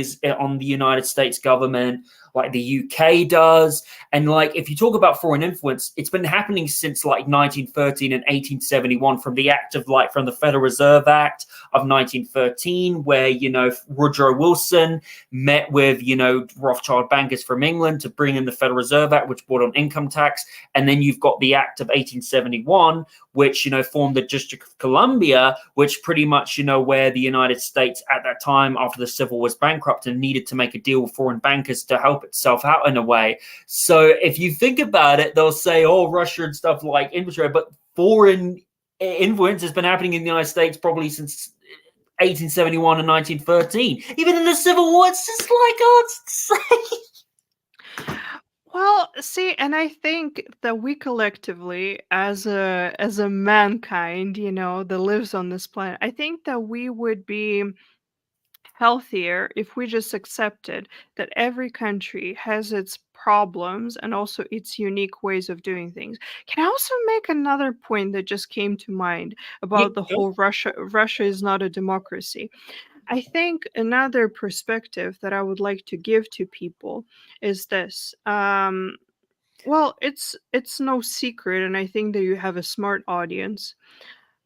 United States government, like the UK does. And like if you talk about foreign influence, it's been happening since like 1913 and 1871 from the act of like from the Federal Reserve Act of 1913, where you know Woodrow Wilson met with, you know, Rothschild bankers from England to bring in the Federal Reserve Act, which brought on income tax. And then you've got the Act of 1871, which, you know, formed the District of Columbia, which pretty much, you know, where the United States at that time after the Civil War was bankrupt and needed to make a deal with foreign bankers to help itself out in a way. So if you think about it, they'll say, oh, Russia and stuff like infrastructure, but foreign influence has been happening in the United States probably since 1871 and 1913. Even in the Civil War, it's just like, oh, it's insane. Well, see, and I think that we collectively, as a mankind, you know, that lives on this planet, I think that we would be healthier if we just accepted that every country has its problems and also its unique ways of doing things. Can I also make another point that just came to mind Yeah, about the go. whole Russia is not a democracy? I think another perspective that I would like to give to people is this. Well, it's no secret, and I think that you have a smart audience,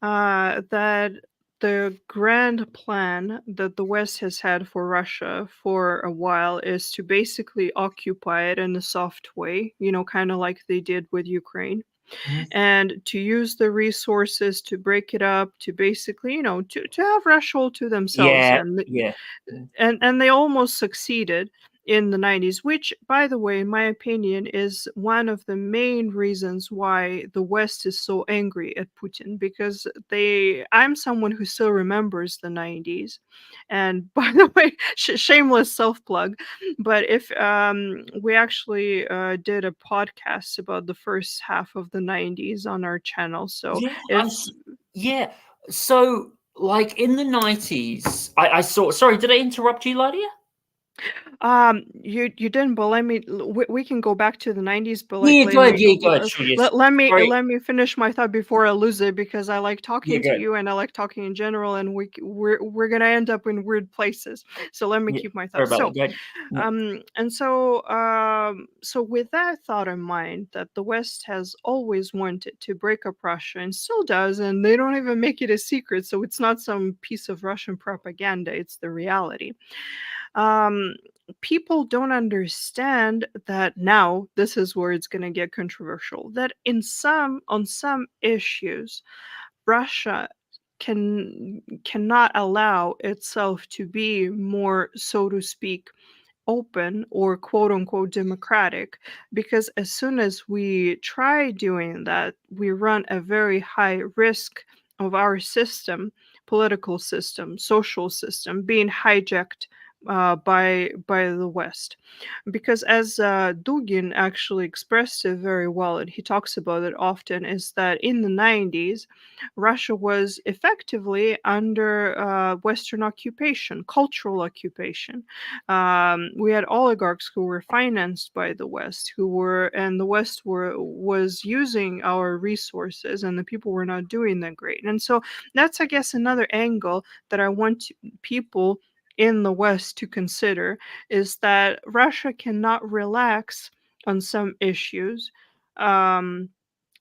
that the grand plan that the West has had for Russia for a while is to basically occupy it in a soft way, kind of like they did with Ukraine, Mhm. and to use the resources to break it up, to basically, to have Russia all to themselves. Yeah, And yeah. Mm. and they almost succeeded in the 90s, which, by the way, in my opinion, is one of the main reasons why the West is so angry at Putin, because I'm someone who still remembers the 90s. And by the way, shameless self plug, but if we actually did a podcast about the first half of the 90s on our channel, so Yeah, if yeah. So, like in the 90s, I saw. Sorry, did I interrupt you, Lydia? you didn't, but we can go back to the 90s, but Yeah, go ahead. Yeah, go ahead. let, Sure, yes. let, let me Sorry. let me finish my thought before I lose it, because I like Yeah, talking go to ahead. you and I like talking in general, and we're gonna end up in weird places. So let me Yeah, keep my sorry thoughts. about that. So Go ahead. Yeah. so with that thought in mind, that the West has always wanted to break up Russia and still does, and they don't even make it a secret, so it's not some piece of Russian propaganda, it's the reality. um, People don't understand that now this is where it's going to get controversial, that on some issues Russia cannot allow itself to be more, so to speak, open or quote unquote democratic, because as soon as we try doing that, we run a very high risk of our system, political system, social system, being hijacked by the West. Because as Dugin actually expressed it very well, and he talks about it often, is that in the 90s, Russia was effectively under Western occupation, cultural occupation. We had oligarchs who were financed by the West, and the West was using our resources, and the people were not doing that great. And so that's, I guess, another angle that I want people in the West to consider, is that Russia cannot relax on some issues. Um,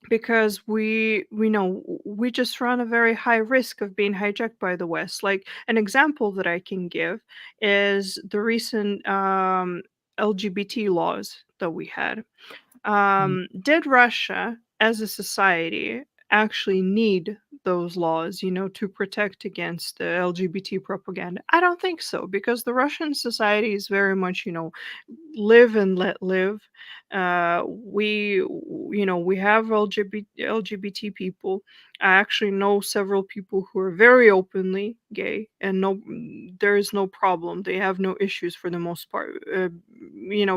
because we know we just run a very high risk of being hijacked by the West. Like, an example that I can give is the recent LGBT laws that we had. Mm. Did Russia as a society actually need those laws, to protect against the LGBT propaganda? I don't think so, because the Russian society is very much, live and let live. We have LGBT people. I actually know several people who are very openly gay, and there is no problem. They have no issues for the most part,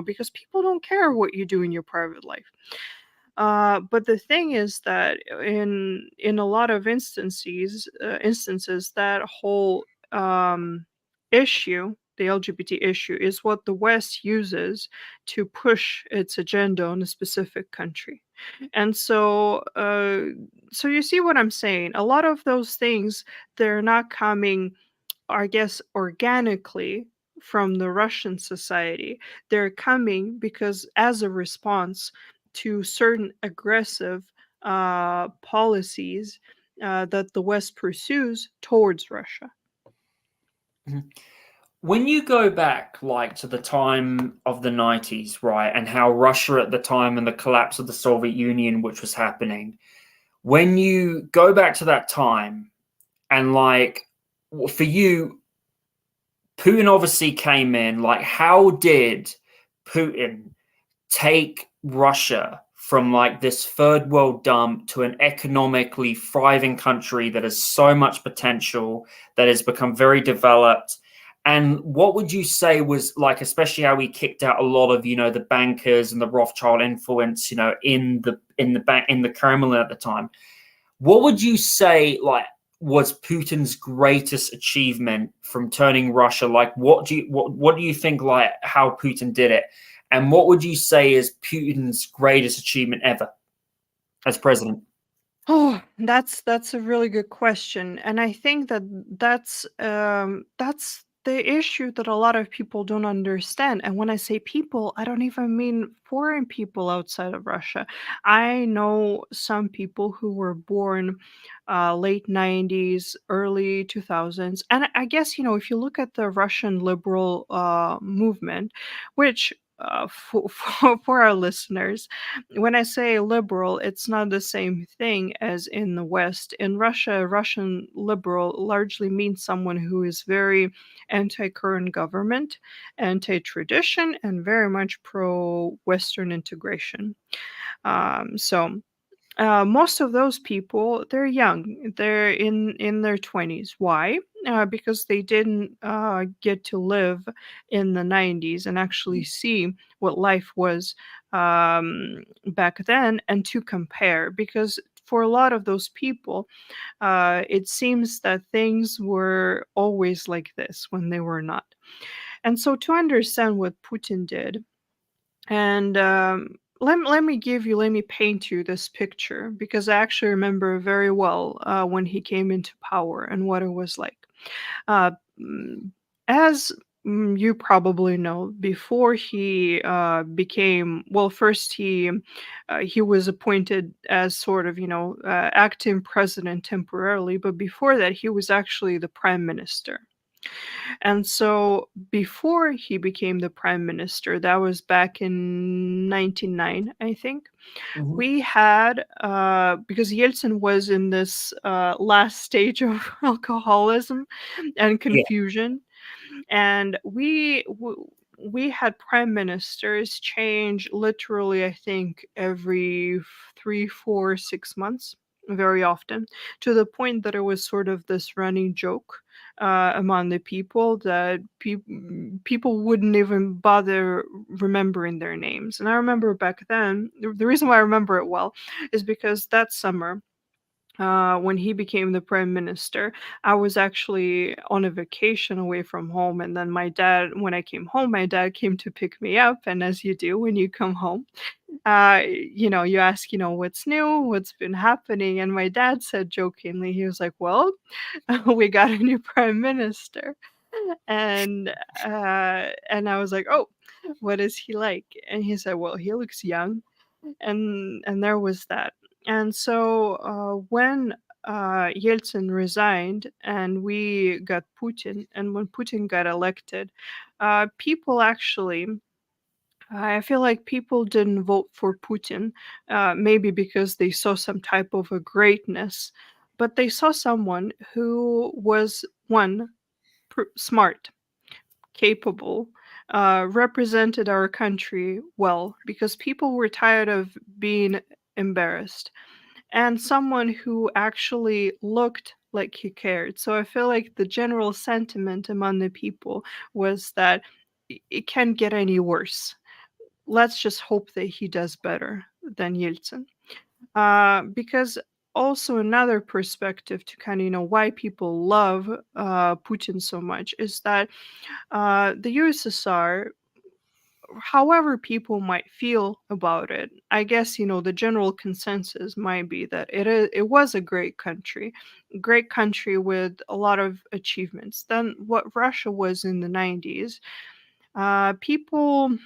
because people don't care what you do in your private life. But the thing is that in a lot of instances, that whole issue, the LGBT issue, is what the West uses to push its agenda on a specific country. And so you see what I'm saying? A lot of those things, they're not coming, I guess, organically from the Russian society. They're coming because as a response to certain aggressive policies that the West pursues towards Russia. Mhm. When you go back, like to the time of the 90s, right, and how Russia at the time and the collapse of the Soviet Union, which was happening, when you go back to that time, and like for you, Putin obviously came in. Like, how did Putin take Russia from like this third world dump to an economically thriving country that has so much potential, that has become very developed? And what would you say was like, especially how he kicked out a lot of, the bankers and the Rothschild influence, in the Kremlin at the time? What would you say, like, was Putin's greatest achievement from turning Russia? Like, what do you think, like, how Putin did it, and what would you say is Putin's greatest achievement ever as president? Oh, that's a really good question, and I think that that's the issue that a lot of people don't understand. And when I say people, I don't even mean foreign people outside of Russia. I know some people who were born late 90s, early 2000s, and I guess if you look at the Russian liberal movement, which for our listeners, when I say liberal, it's not the same thing as in the West. In Russia, Russian liberal largely means someone who is very anti current government, anti tradition, and very much pro Western integration. So most of those people, they're young. They're in their 20s. Why? Because they didn't get to live in the 90s and actually see what life was back then, and to compare. Because for a lot of those people, it seems that things were always like this when they were not. And so to understand what Putin did, and let me paint you this picture, because I actually remember very well when he came into power and what it was like. Uh, mm, as you probably know, before he became, well, first he was appointed as sort of acting president temporarily, but before that he was actually the prime minister. And so before he became the prime minister, that was back in 99, I think, Mhm. we had, because Yeltsin was in this last stage of alcoholism and Yeah. confusion, and we had prime ministers change literally, I think, every 3, 4, 6 months, very often, to the point that it was sort of this running joke among the people that people wouldn't even bother remembering their names. And I remember back then, the reason why I remember it well is because that summer, when he became the prime minister, I was actually on a vacation away from home. And then when I came home, my dad came to pick me up. And as you do when you come home, you ask, what's new, what's been happening. And my dad said jokingly, he was like, well, we got a new prime minister. And I was like, oh, what is he like? And he said, well, he looks young. And there was that. And so when Yeltsin resigned and we got Putin, and when Putin got elected, people actually, I feel like people didn't vote for Putin, maybe because they saw some type of a greatness, but they saw someone who was, one, smart, capable, represented our country well, because people were tired of being embarrassed, and someone who actually looked like he cared. So I feel like the general sentiment among the people was that it can't get any worse. Let's just hope that he does better than Yeltsin. Because also another perspective to kind of why people love Putin so much is that the USSR, however people might feel about it, I guess the general consensus might be that it was a great country with a lot of achievements. Then what Russia was in the 90s, people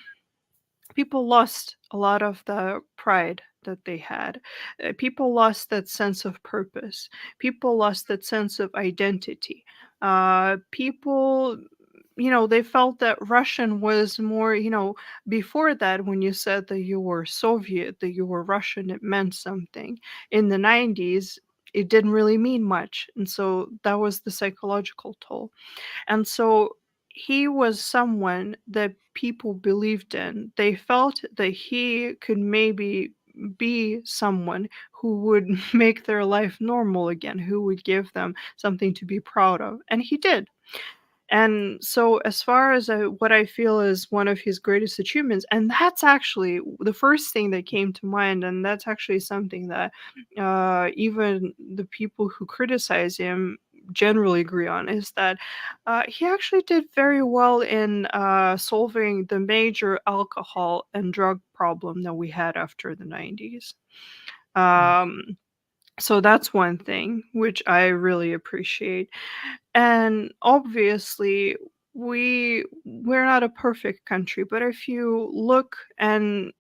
lost a lot of the pride that they had. People lost that sense of purpose. People lost that sense of identity. People, they felt that Russian was more, before that, when you said that you were Soviet, that you were Russian, it meant something. In the 90s, it didn't really mean much. And so that was the psychological toll. And so he was someone that people believed in. They felt that he could maybe be someone who would make their life normal again, who would give them something to be proud of. And he did. And so, as far as what I feel is one of his greatest achievements, and that's actually the first thing that came to mind, and that's actually something that even the people who criticize him generally agree on, is that he actually did very well in solving the major alcohol and drug problem that we had after the 90s. Um, so that's one thing which I really appreciate. And obviously, we're not a perfect country, but if you look and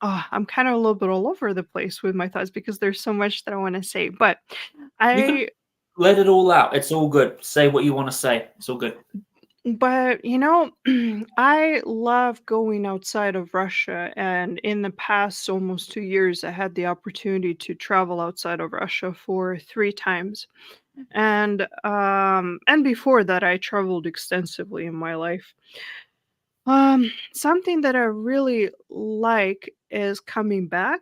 I'm kind of a little bit all over the place with my thoughts because there's so much that I want to say. But You can I let it all out. It's all good. Say what you want to say. It's all good. but I love going outside of Russia, and in the past almost 2 years I had the opportunity to travel outside of Russia for 3 times. And before that I traveled extensively in my life. Something that I really like is coming back,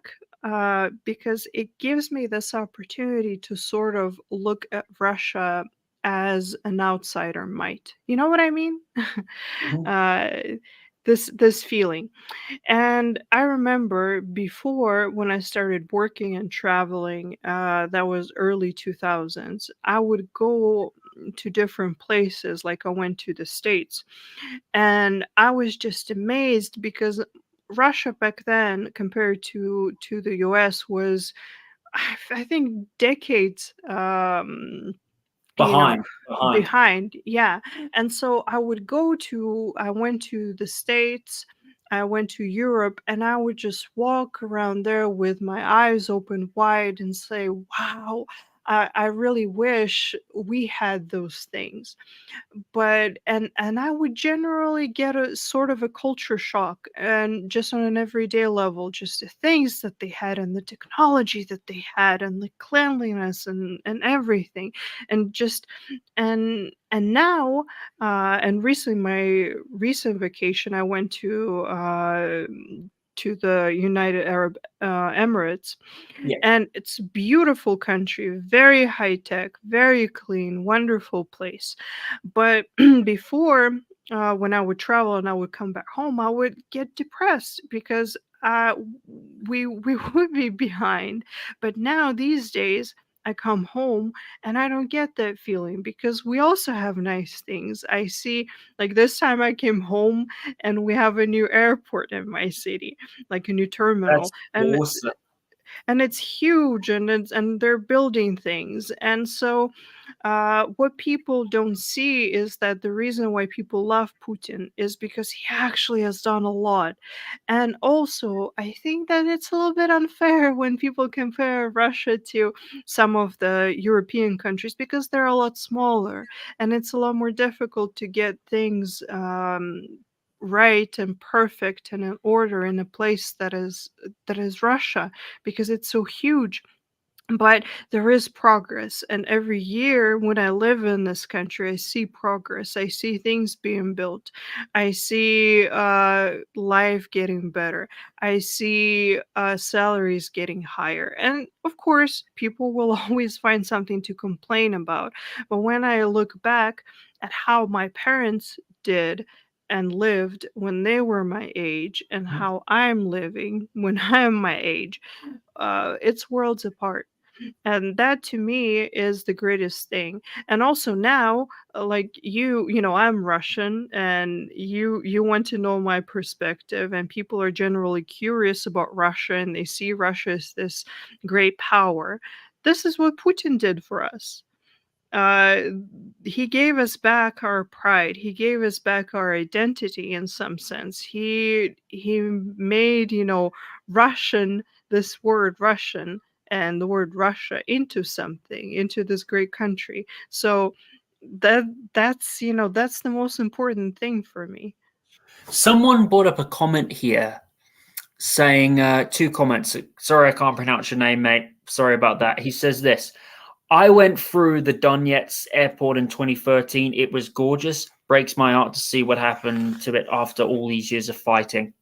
because it gives me this opportunity to sort of look at Russia as an outsider might. You know what I mean? Mhm. uh, this feeling. And I remember before, when I started working and traveling, that was early 2000s, I would go to different places. Like I went to the States, and I was just amazed because Russia back then compared to the US was, I think, decades you know Behind, behind. behind. Yeah. And so I went to the States, I went to Europe, and I would just walk around there with my eyes open wide and say, wow, I really wish we had those things. But and I would generally get a sort of a culture shock, and just on an everyday level, just the things that they had and the technology that they had and the cleanliness and everything. And just and now and recently, my recent vacation, I went to the United Arab Emirates, Yeah. and it's a beautiful country, very high tech, very clean, wonderful place. But before, when I would travel and I would come back home, I would get depressed because we would be behind. But now these days, I come home and I don't get that feeling because we also have nice things. I see, like this time I came home and we have a new airport in my city, like a new That's terminal, awesome. and it's huge, and they're building things. And so what people don't see is that the reason why people love Putin is because he actually has done a lot. And also, I think that it's a little bit unfair when people compare Russia to some of the European countries because they're a lot smaller, and it's a lot more difficult to get things right and perfect and in order in a place that is Russia, because it's so huge. But there is progress, and every year when I live in this country, I see progress. I see things being built. I see life getting better. I see salaries getting higher. And of course, people will always find something to complain about. But when I look back at how my parents did and lived when they were my age and Mhm. how I'm living when I'm my age, it's worlds apart. And that to me is the greatest thing. And also now, like I'm Russian, and you want to know my perspective, and people are generally curious about Russia, and they see Russia as this great power. This is what Putin did for us. uh, he gave us back our pride. He gave us back our identity in some sense. He made, Russian, this word Russian and the word Russia into something, into this great country. So that's the most important thing for me. Someone brought up a comment here saying two comments. Sorry, I can't pronounce your name, mate. Sorry about that. He says this: I went through the Donetsk airport in 2013. It was gorgeous. Breaks my heart to see what happened to it after all these years of fighting.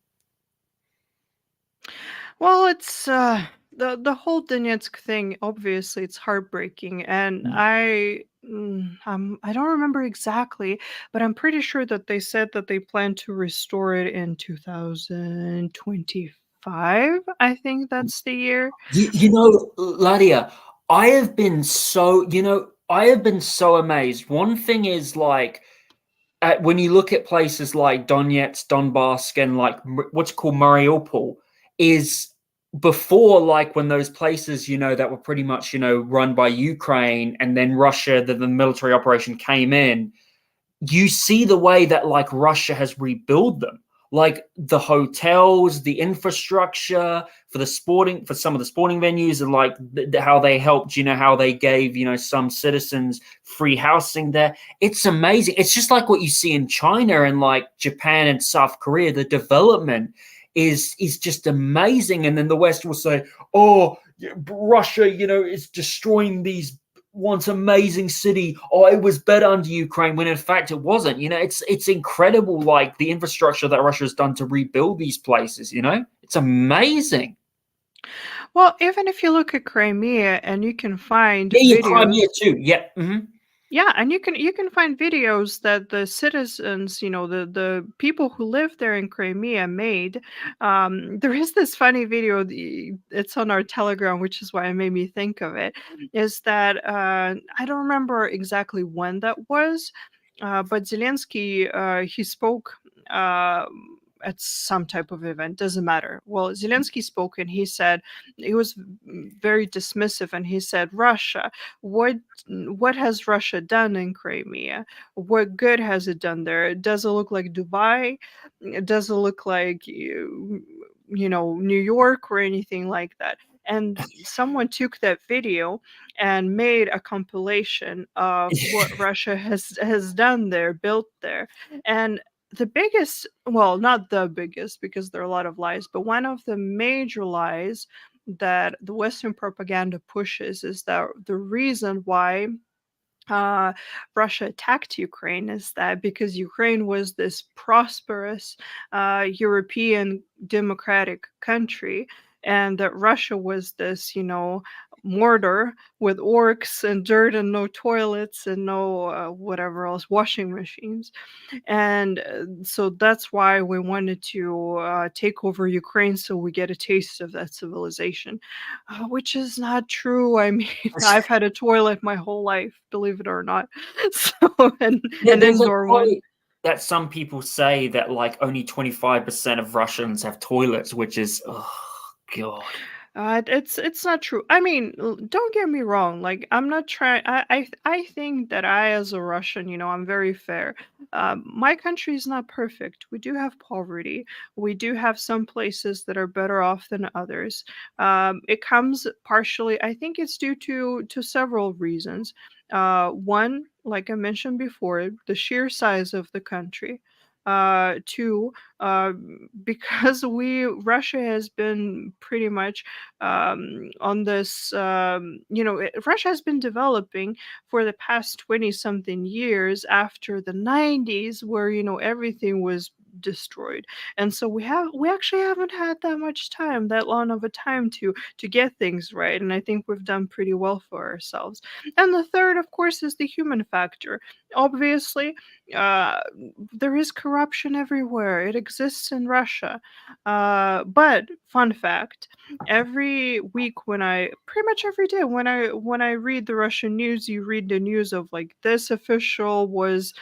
Well, it's the whole Donetsk thing. Obviously, it's heartbreaking, and Mm. I don't remember exactly, but I'm pretty sure that they said that they plan to restore it in 2025. I think that's the year. You know, Lydia, I have been so amazed. One thing is like, when you look at places like Donetsk, Donbass, and like what's called Mariupol, is before, like when those places, that were pretty much, run by Ukraine, and then Russia, the military operation came in, you see the way that like Russia has rebuilt them, like the hotels, the infrastructure for some of the sporting venues, and like how they helped, how they gave, some citizens free housing there. It's amazing. It's just like what you see in China and like Japan and South Korea. The development is just amazing. And then the West will say, oh, Russia, is destroying these once amazing city. Oh, it was better under Ukraine, when in fact it wasn't. It's incredible, like the infrastructure that Russia has done to rebuild these places. It's amazing. Well, even if you look at Crimea and you can find Yeah, videos. Crimea too. Yeah. Yeah, and you can find videos that the citizens, the people who live there in Crimea made. There is this funny video. It's on our Telegram, which is why it made me think of it. Is that I don't remember exactly when that was, but Zelensky he spoke. Uh, at some type of event, doesn't matter. Well, Zelensky spoke and he said, he was very dismissive, and he said, Russia, what has Russia done in Crimea? What good has it done there? Does it look like Dubai? Does it look like New York or anything like that? And someone took that video and made a compilation of what Russia has done there, built there. And the biggest, well, not the biggest, because there are a lot of lies, but one of the major lies that the Western propaganda pushes is that the reason why uh, Russia attacked Ukraine is that because Ukraine was this prosperous European democratic country, and that Russia was this, mortar with orcs and dirt and no toilets and no whatever else, washing machines. And so that's why we wanted to take over Ukraine so we get a taste of that civilization, which is not true. I mean, I've had a toilet my whole life, believe it or not. So, and Yeah, an there's a indoor one. quote that some people say that like only 25% of Russians have toilets, which is, oh God. It's not true. I mean, don't get me wrong. Like, I'm not trying. I think that I, as a Russian, I'm very fair. My country is not perfect. We do have poverty. We do have some places that are better off than others. It comes partially. I think it's due to several reasons. One, like I mentioned before, the sheer size of the country. Two, because Russia has been pretty much on this, Russia has been developing for the past 20 something years after the 90s, where, everything was destroyed. And so we actually haven't had that long of a time to get things right. And I think we've done pretty well for ourselves. And the third, of course, is the human factor. Obviously, uh, there is corruption everywhere. It exists in Russia. But fun fact, every week, when I pretty much every day when I read the Russian news, you read the news of like this official was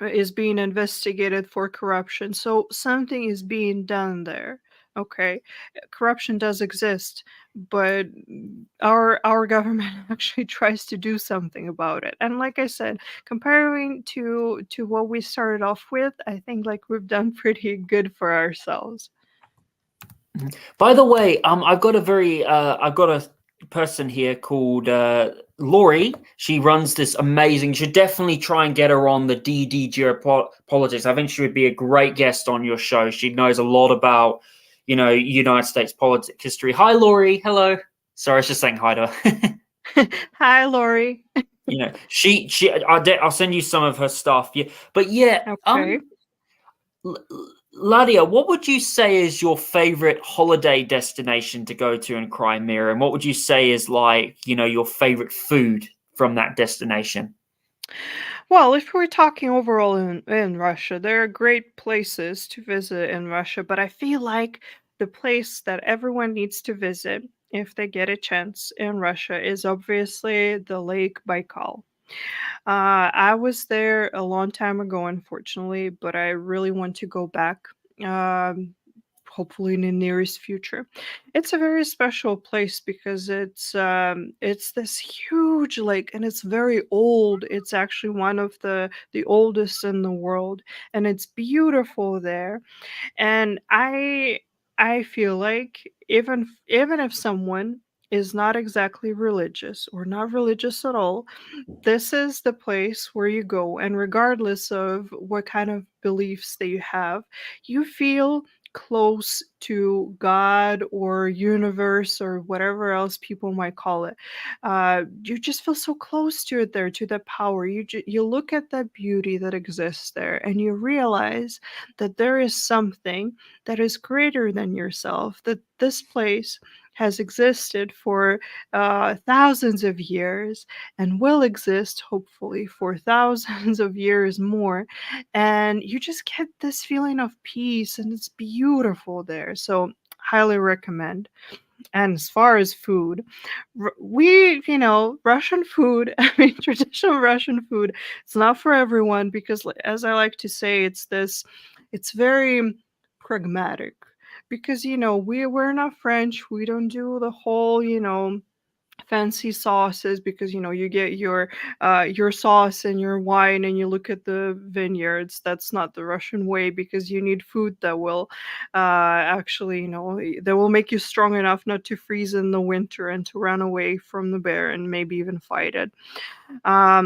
is being investigated for corruption. So something is being done there. Okay, corruption does exist, but our government actually tries to do something about it. And like I said, comparing to what we started off with, I think like we've done pretty good for ourselves. By the way, I've got a person here called Lori. She runs this amazing. You should definitely try and get her on the DD Geopolitics. I think she would be a great guest on your show. She knows a lot about, United States politics history. Hi, Lori. Hello. Sorry, I was just saying hi to her. Hi, Lori. I'll send you some of her stuff. Yeah, but yeah, Okay. Lydia, what would you say is your favorite holiday destination to go to in Crimea? And what would you say is like, your favorite food from that destination? Well, if we're talking overall in Russia, there are great places to visit in Russia, but I feel like the place that everyone needs to visit if they get a chance in Russia is obviously the Lake Baikal. I was there a long time ago, unfortunately, but I really want to go back. Um, Hopefully in the nearest future. It's a very special place because it's this huge lake and it's very old. It's actually one of the oldest in the world, and it's beautiful there. And I feel like even if someone is not exactly religious or not religious at all, this is the place where you go, and regardless of what kind of beliefs that you have, you feel close to God or universe or whatever else people might call it. You just feel so close to it there, to the power. You look at the beauty that exists there, and you realize that there is something that is greater than yourself. That this place has existed for thousands of years and will exist hopefully for thousands of years more, and you just get this feeling of peace and it's beautiful there. So highly recommend. And as far as food, Russian food, I mean, traditional Russian food, it's not for everyone because, as I like to say, it's very pragmatic. Because, we're not French, we don't do the whole, fancy sauces because you get your sauce and your wine and you look at the vineyards. That's not the Russian way because you need food that will actually that will make you strong enough not to freeze in the winter and to run away from the bear and maybe even fight it. But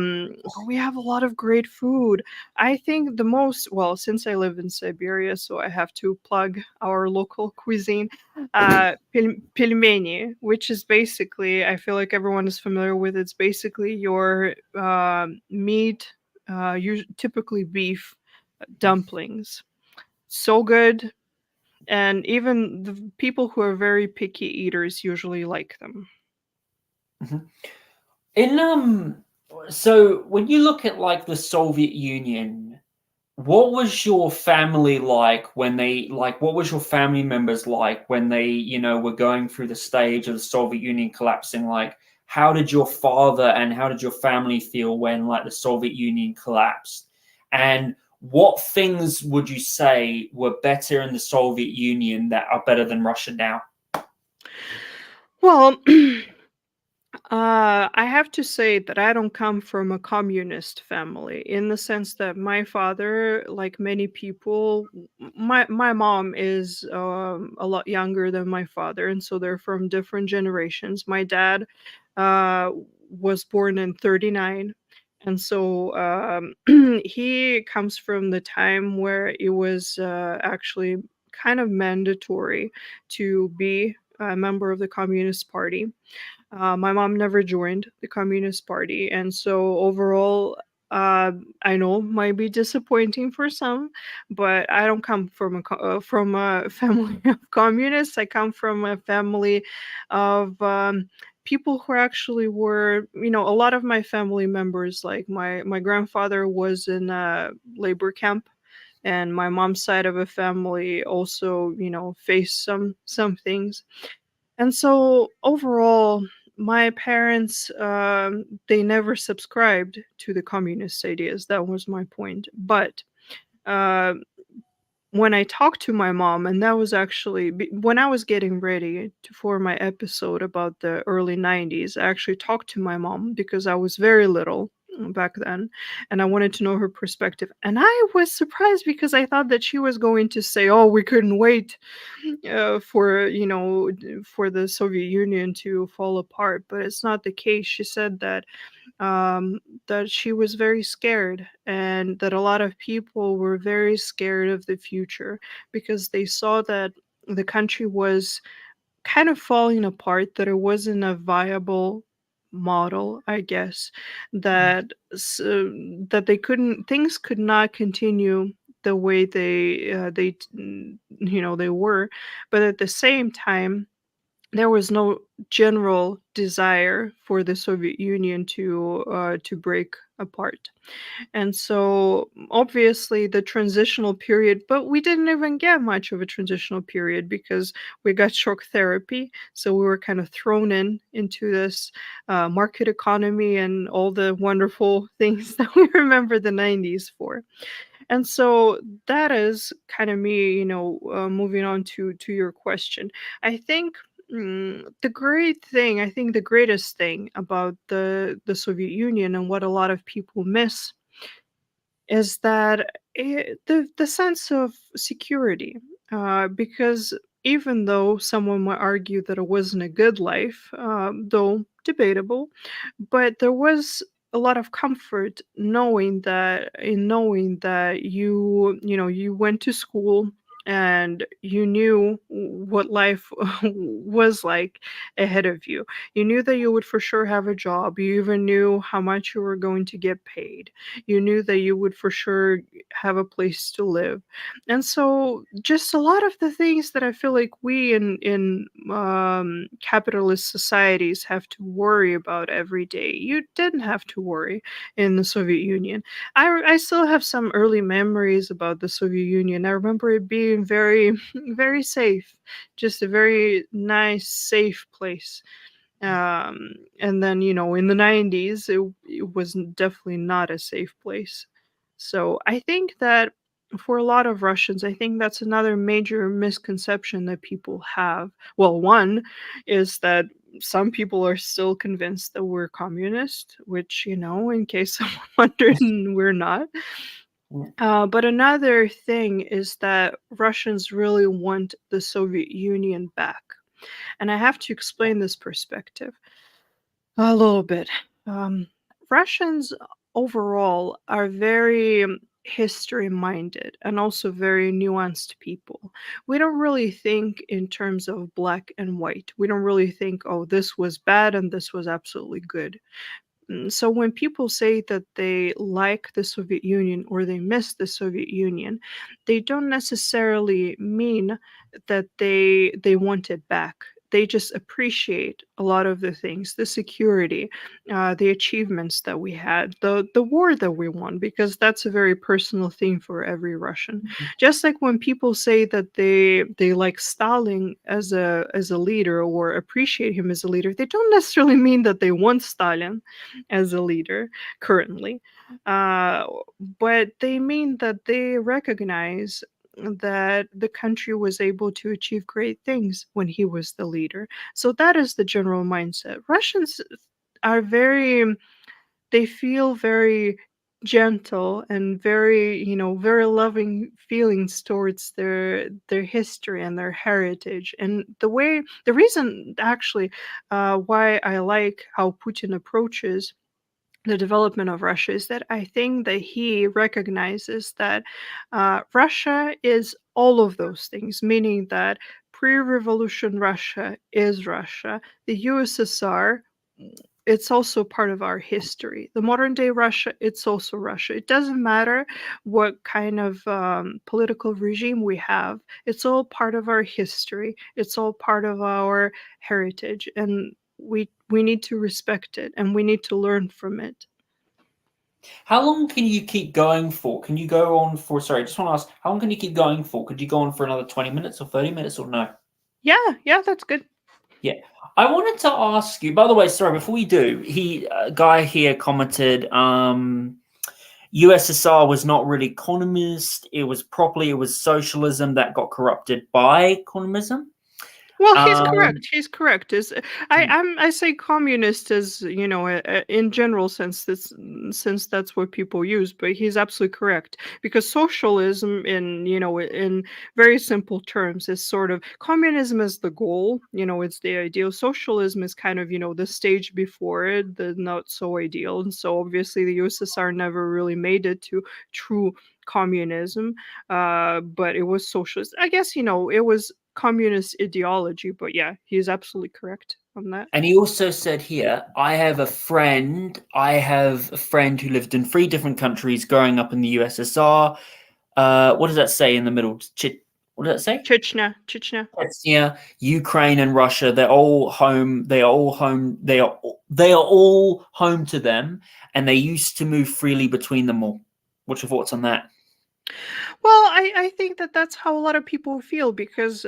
we have a lot of great food. I think the most, well, since I live in Siberia, so I have to plug our local cuisine, pelmeni, which is basically, I feel like everyone is familiar with. It's basically your meat, typically beef dumplings. So good, and even the people who are very picky eaters usually like them. Mhm. In so when you look at like the Soviet Union, what was your family like when they like what was your family members like when they, were going through the stage of the Soviet Union collapsing? Like, how did your father and how did your family feel when like the Soviet Union collapsed? And what things would you say were better in the Soviet Union that are better than Russia now? Well, I have to say that I don't come from a communist family in the sense that my father, like many people, my mom is a lot younger than my father, and so they're from different generations. My dad uh, was born in '39, and so he comes from the time where it was actually kind of mandatory to be a member of the Communist Party. My mom never joined the Communist Party, and so overall, I know might be disappointing for some, but I don't come from a family of communists. I come from a family of people who actually were, a lot of my family members, like my grandfather was in a labor camp, and my mom's side of a family also, faced some things. And so overall, my parents, they never subscribed to the communist ideas. That was my point. But uh, when I talked to my mom, and that was actually when I was getting ready for my episode about the early 90s, I actually talked to my mom because I was very little back then, and I wanted to know her perspective. And I was surprised because I thought that she was going to say, "Oh, we couldn't wait for for the Soviet Union to fall apart," but it's not the case. She said that she was very scared and that a lot of people were very scared of the future because they saw that the country was kind of falling apart, that it wasn't a viable model, I guess, that that they couldn't things could not continue the way they were, but at the same time there was no general desire for the Soviet Union to break apart. And so obviously the transitional period, but we didn't even get much of a transitional period because we got shock therapy. So we were kind of thrown into this market economy and all the wonderful things that we remember the 90s for. And so that is kind of me, moving on to your question. I think I think the greatest thing about the Soviet Union and what a lot of people miss is that the sense of security, because even though someone might argue that it wasn't a good life, though debatable, but there was a lot of comfort knowing that you went to school and you knew what life was like ahead of you. You knew that you would for sure have a job. You even knew how much you were going to get paid. You knew that you would for sure have a place to live. And so just a lot of the things that I feel like we in capitalist societies have to worry about every day, you didn't have to worry in the Soviet Union. I still have some early memories about the Soviet Union. I remember it being very very safe, just a very nice safe place. And then in the 90s it was definitely not a safe place. So I think that for a lot of Russians, I think that's another major misconception that people have. Well, one is that some people are still convinced that we're communist, which, in case someone wondered, we're not. But another thing is that Russians really want the Soviet Union back. And I have to explain this perspective a little bit. Um, Russians overall are very history minded and also very nuanced people. We don't really think in terms of black and white. We don't really think, oh, this was bad and this was absolutely good. So when people say that they like the Soviet Union or they miss the Soviet Union, they don't necessarily mean that they want it back. They just appreciate a lot of the things, the security, the achievements that we had, the war that we won, because that's a very personal thing for every Russian. Just like when people say that they like Stalin as a leader or appreciate him as a leader, they don't necessarily mean that they want Stalin as a leader currently, uh, but they mean that they recognize that the country was able to achieve great things when he was the leader. So that is the general mindset. Russians are they feel very gentle and very, very loving feelings towards their history and their heritage. And the reason actually why I like how Putin approaches the development of Russia is that I think that he recognizes that Russia is all of those things, meaning that pre-revolution Russia is Russia. The USSR, it's also part of our history. The modern day Russia, it's also Russia. It doesn't matter what kind of political regime we have. It's all part of our history. It's all part of our heritage, and we need to respect it and we need to learn from it. How long can you keep going for? Can you go on for, sorry, I just want to ask, how long can you keep going for? Could you go on for another 20 minutes or 30 minutes or no? Yeah, that's good. Yeah. I wanted to ask you, by the way, sorry, before we do, a guy here commented, USSR was not really communist. It was socialism that got corrupted by communism. Well, he's correct. He's correct. I say communist as in general sense. Since that's what people use, but he's absolutely correct because socialism, in very simple terms, is sort of communism is the goal. It's the ideal. Socialism is kind of the stage before it, the not so ideal. And so obviously the USSR never really made it to true communism, but it was socialist. I guess it was communist ideology, but yeah, he's absolutely correct on that. And he also said here, I have a friend who lived in 3 different countries growing up in the USSR. What does that say in the middle? What did it say? Chechnya. Chechnya, Ukraine, and Russia. They're all home. They are all home. They are all home to them, and they used to move freely between them all. What's your thoughts on that? Well, I think that that's how a lot of people feel, because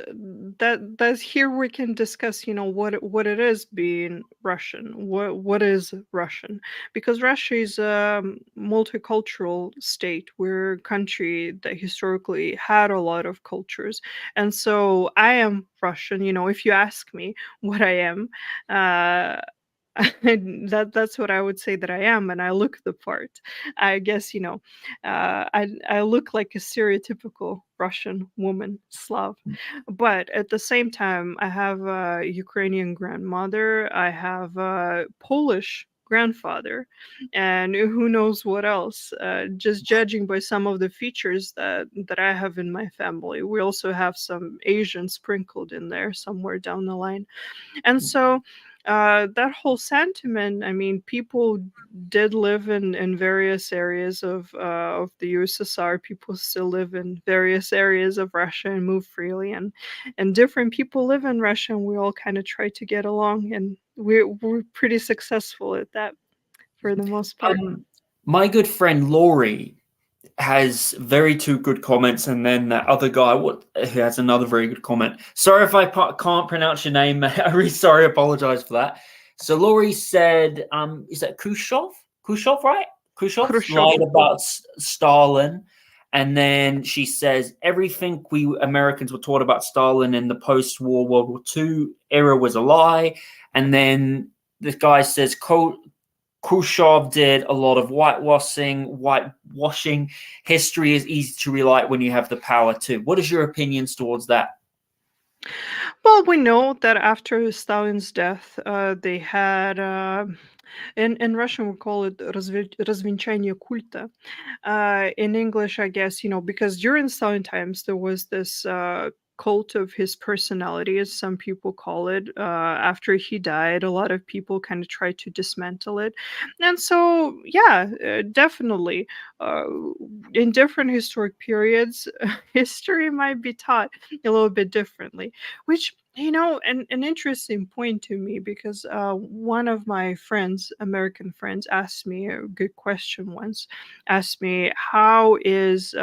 that's here we can discuss, what it is being Russian. What is Russian? Because Russia is a multicultural state. We're a country that historically had a lot of cultures, and so I am Russian. If you ask me what I am, uh, that's what I would say that I am, and I look the part. I guess I look like a stereotypical Russian woman, Slav, but at the same time, I have a Ukrainian grandmother, I have a Polish grandfather, and who knows what else. Just judging by some of the features that I have in my family, we also have some Asian sprinkled in there somewhere down the line. And so that whole sentiment, I mean, people did live in various areas of the USSR. People still live in various areas of Russia and move freely, and different people live in Russia, and we all kind of try to get along, and we're pretty successful at that for the most part. My good friend Laurie has very two good comments, and then that other guy who has another very good comment. Sorry if I can't pronounce your name. I'm really sorry. I apologize for that. So Laurie said, is that Khrushchev? Khrushchev, right? Khrushchev Khrushchev. lied about Stalin. And then she says, everything we Americans were taught about Stalin in the post-war World War II era was a lie. And then this guy says, Khrushchev did a lot of whitewashing. History is easy to rewrite when you have the power to. What is your opinions towards that? Well, we know that after Stalin's death, they had, in Russian we call it развенчание культа. In English, I guess, because during Stalin times there was this cult of his personality, as some people call it. After he died, a lot of people kind of tried to dismantle it, and so yeah, definitely, uh, in different historic periods, history might be taught a little bit differently, which, an interesting point to me, because one of my friends, American friends, asked me a good question once. Asked me, how is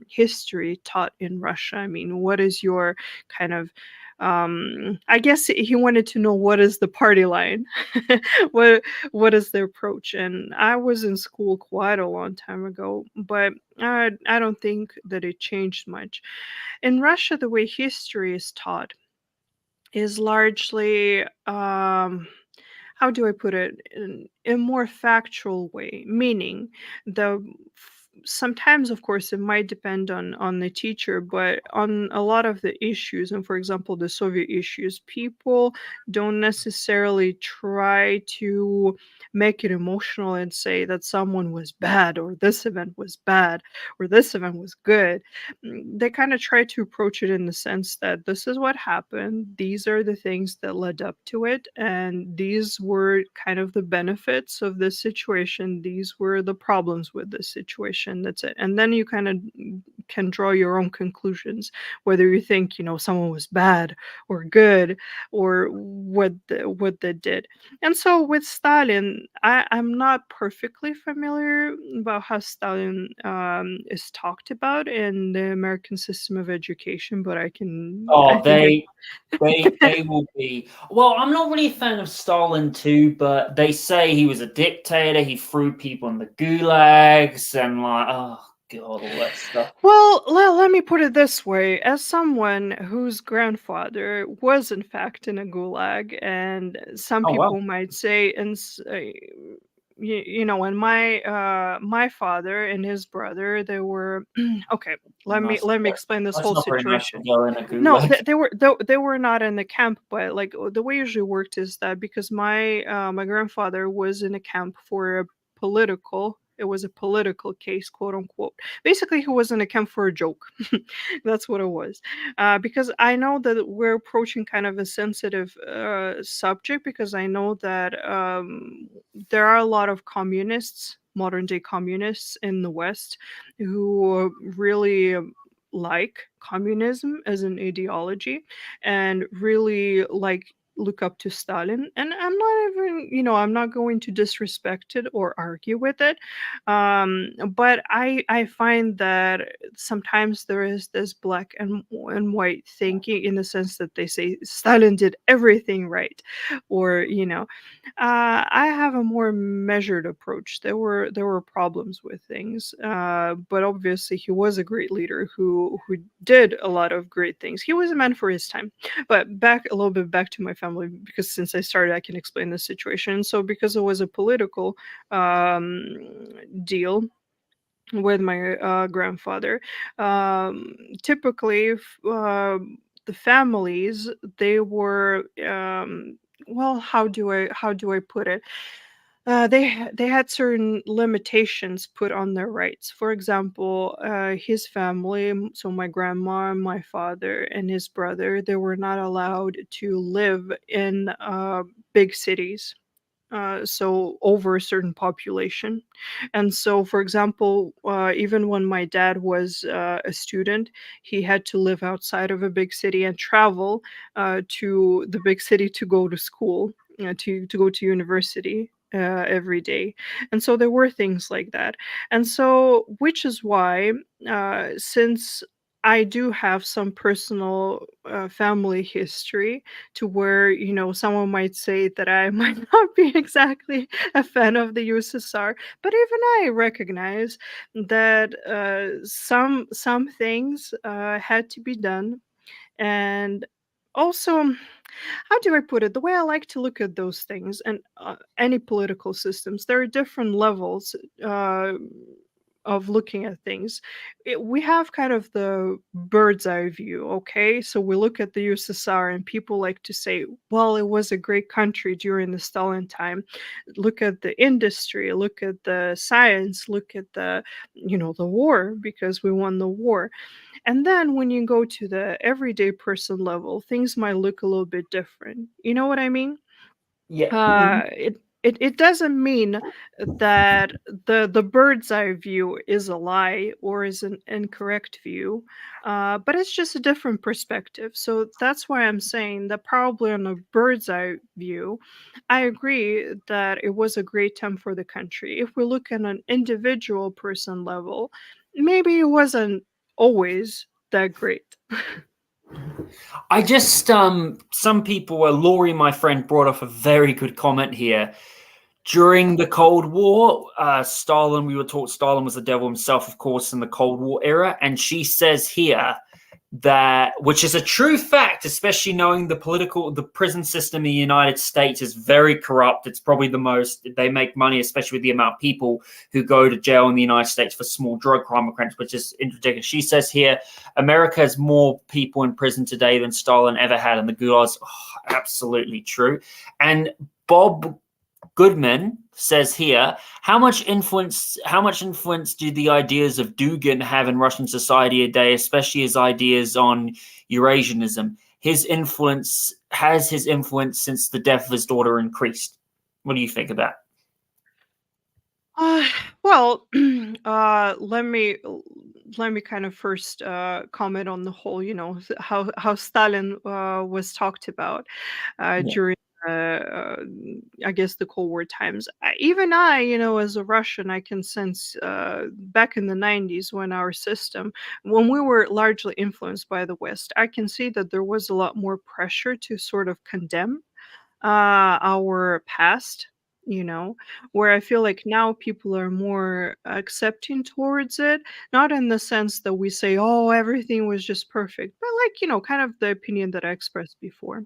history taught in Russia? I mean, what is your kind of I guess he wanted to know, what is the party line? what what is the approach? And I was in school quite a long time ago, but I don't think that it changed much. In Russia, the way history is taught is largely, how do I put it, in a more factual way, meaning the sometimes, of course, it might depend on the teacher, but on a lot of the issues, and for example the Soviet issues, people don't necessarily try to make it emotional and say that someone was bad, or this event was bad, or this event was good. They kind of try to approach it in the sense that this is what happened, these are the things that led up to it, and these were kind of the benefits of this situation, these were the problems with this situation. That's it. And then you kind of can draw your own conclusions, whether you think, someone was bad or good, or what they did. And so with Stalin, I'm not perfectly familiar about how Stalin is talked about in the American system of education, but I Oh, think they will be. Well, I'm not really a fan of Stalin too, but they say he was a dictator. He threw people in the gulags and like, oh god, all that stuff. Well, let me put it this way. As someone whose grandfather was, in fact, in a gulag, and some Oh wow, people might say, and my father and his brother, they were okay. nice. Let me explain this That's whole not very nice to situation. go in a No, gulag. they were not in the camp, but like the way it usually worked is that because my grandfather was in a camp for a political. It was a political case, quote unquote. Basically, he was in a camp for a joke. That's what it was. Because I know that we're approaching kind of a sensitive subject, because I know that there are a lot of communists, modern day communists in the West, who really like communism as an ideology and really like look up to Stalin. And I'm not even, I'm not going to disrespect it or argue with it. But I find that sometimes there is this black and white thinking in the sense that they say Stalin did everything right, or I have a more measured approach. There were problems with things, but obviously he was a great leader who did a lot of great things. He was a man for his time. But back a little bit back to my family, because since I started, I can explain the situation. So because it was a political deal with my grandfather, typically the families, they were well, how do I put it? They had certain limitations put on their rights. For example, his family, so my grandma, my father, and his brother, they were not allowed to live in big cities. So over a certain population. And so, for example, even when my dad was a student, he had to live outside of a big city and travel to the big city to go to school, to go to university every day. And so there were things like that. And so, which is why, since I do have some personal family history, to where someone might say that I might not be exactly a fan of the USSR, but even I recognize that some things had to be done. And also, how do I put it? The way I like to look at those things, and any political systems, there are different levels uh, of looking at things. We have kind of the bird's eye view, okay? So we look at the USSR, and people like to say, well, it was a great country during the Stalin time. Look at the industry, look at the science, look at the war, because we won the war. And then when you go to the everyday person level, things might look a little bit different. You know what I mean? Yeah. It doesn't mean that the bird's eye view is a lie or is an incorrect view, but it's just a different perspective. So that's why I'm saying that probably on a bird's eye view, I agree that it was a great time for the country. If we look at an individual person level, maybe it wasn't always that great. I just some people, Laurie, my friend, brought up a very good comment here. During the Cold War, Stalin, we were taught Stalin was the devil himself, of course, in the Cold War era. And she says here that, which is a true fact, especially knowing the prison system in the United States is very corrupt. It's probably the most, they make money, especially with the amount of people who go to jail in the United States for small drug crime offenses, which is ridiculous. She says here, America has more people in prison today than Stalin ever had in the Gulags. Oh, absolutely true. And Bob Goodman says here, how much influence do the ideas of Dugin have in Russian society today, especially his ideas on Eurasianism? His influence since the death of his daughter increased. What do you think of that? Uh, well, let me kind of first comment on the whole, how Stalin was talked about Yeah. during, I guess, the Cold War times. Even I, as a Russian, I can sense back in the 90s, when we were largely influenced by the West, I can see that there was a lot more pressure to sort of condemn our past, where I feel like now people are more accepting towards it, not in the sense that we say, oh, everything was just perfect, but like, kind of the opinion that I expressed before.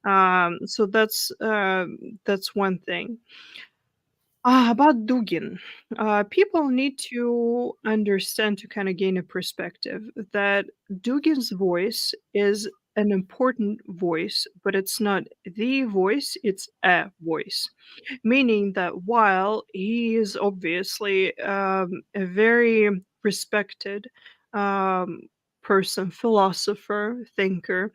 So that's one thing. About Dugin, people need to understand, to kind of gain a perspective, that Dugin's voice is an important voice, but it's not the voice, it's a voice. Meaning that while he is obviously a very respected um, person, philosopher, thinker,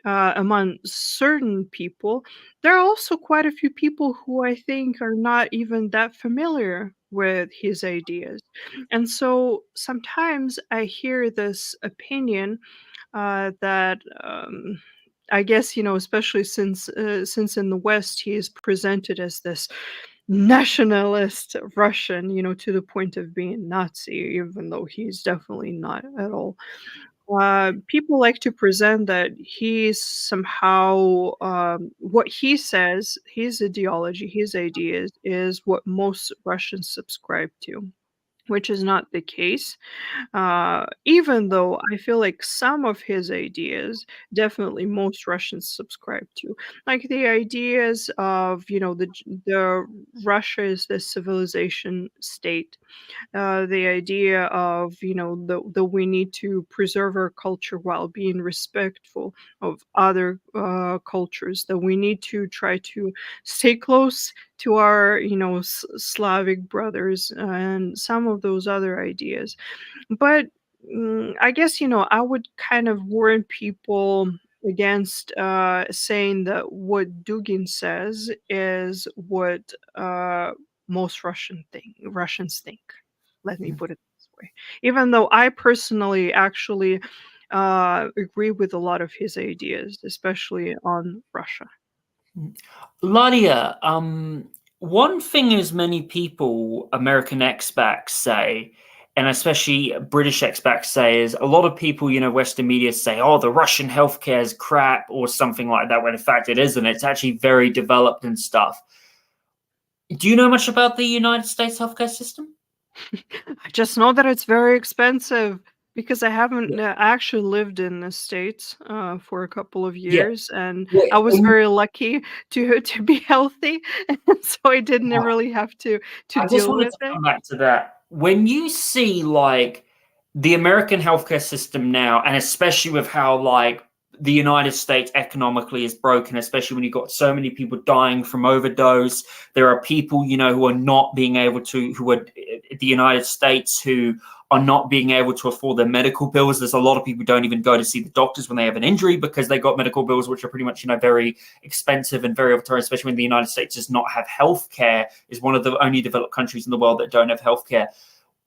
among certain people, there are also quite a few people who I think are not even that familiar with his ideas. And so sometimes I hear this opinion that I guess, especially since in the West he is presented as this nationalist Russian, to the point of being Nazi, even though he's definitely not at all. People like to present that he's somehow what he says, his ideology, his ideas is what most Russians subscribe to, which is not the case. Even though I feel like some of his ideas, definitely most Russians subscribe to, like the ideas of the Russia is the civilization state, the idea of the we need to preserve our culture while being respectful of other cultures, that we need to try to stay close to our Slavic brothers, and some of those other ideas. But I guess I would kind of warn people against saying that what Dugin says is what most Russians think. Let me put it this way. Even though I personally actually agree with a lot of his ideas, especially on Russia. Lydia, one thing is many people, American expats say, and especially British expats say, is a lot of people, Western media say, oh, the Russian healthcare is crap or something like that, when in fact it isn't. It's actually very developed and stuff. Do you know much about the United States healthcare system? I just know that it's very expensive because I haven't actually lived in the States for a couple of Yeah. years, and Yeah. I was very lucky to be healthy, and so I didn't really have to I just deal wanted with to it. come back to that. When you see like the American healthcare system now, and especially with how like the United States economically is broken, especially when you've got so many people dying from overdose. There are people, who are not being able to, who are the United States, who are not being able to afford their medical bills. There's a lot of people who don't even go to see the doctors when they have an injury because they got medical bills, which are pretty much, very expensive and very overturned, especially when the United States does not have healthcare, is one of the only developed countries in the world that don't have healthcare.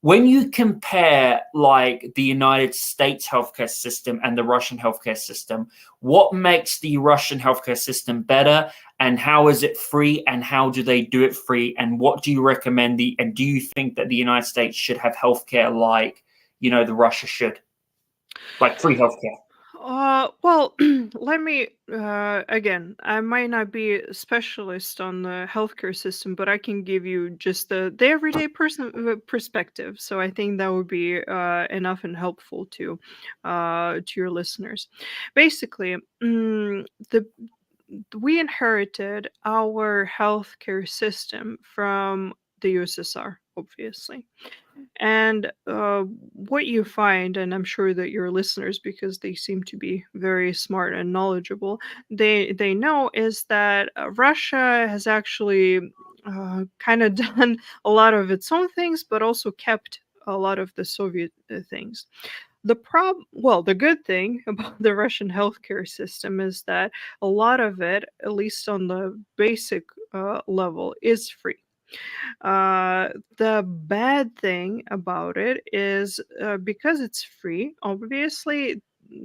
When you compare like the United States healthcare system and the Russian healthcare system, what makes the Russian healthcare system better, and how is it free, and how do they do it free, and what do you recommend and do you think that the United States should have healthcare like, the Russia should, like free healthcare? Well, let me again. I might not be a specialist on the healthcare system, but I can give you just the everyday person perspective. So I think that would be enough and helpful to your listeners. Basically, the we inherited our healthcare system from the USSR, obviously. And what you find, and I'm sure that your listeners, because they seem to be very smart and knowledgeable, they know is that Russia has actually kind of done a lot of its own things, but also kept a lot of the Soviet things. The good thing about the Russian healthcare system is that a lot of it, at least on the basic level, is free. The bad thing about it is because it's free, obviously,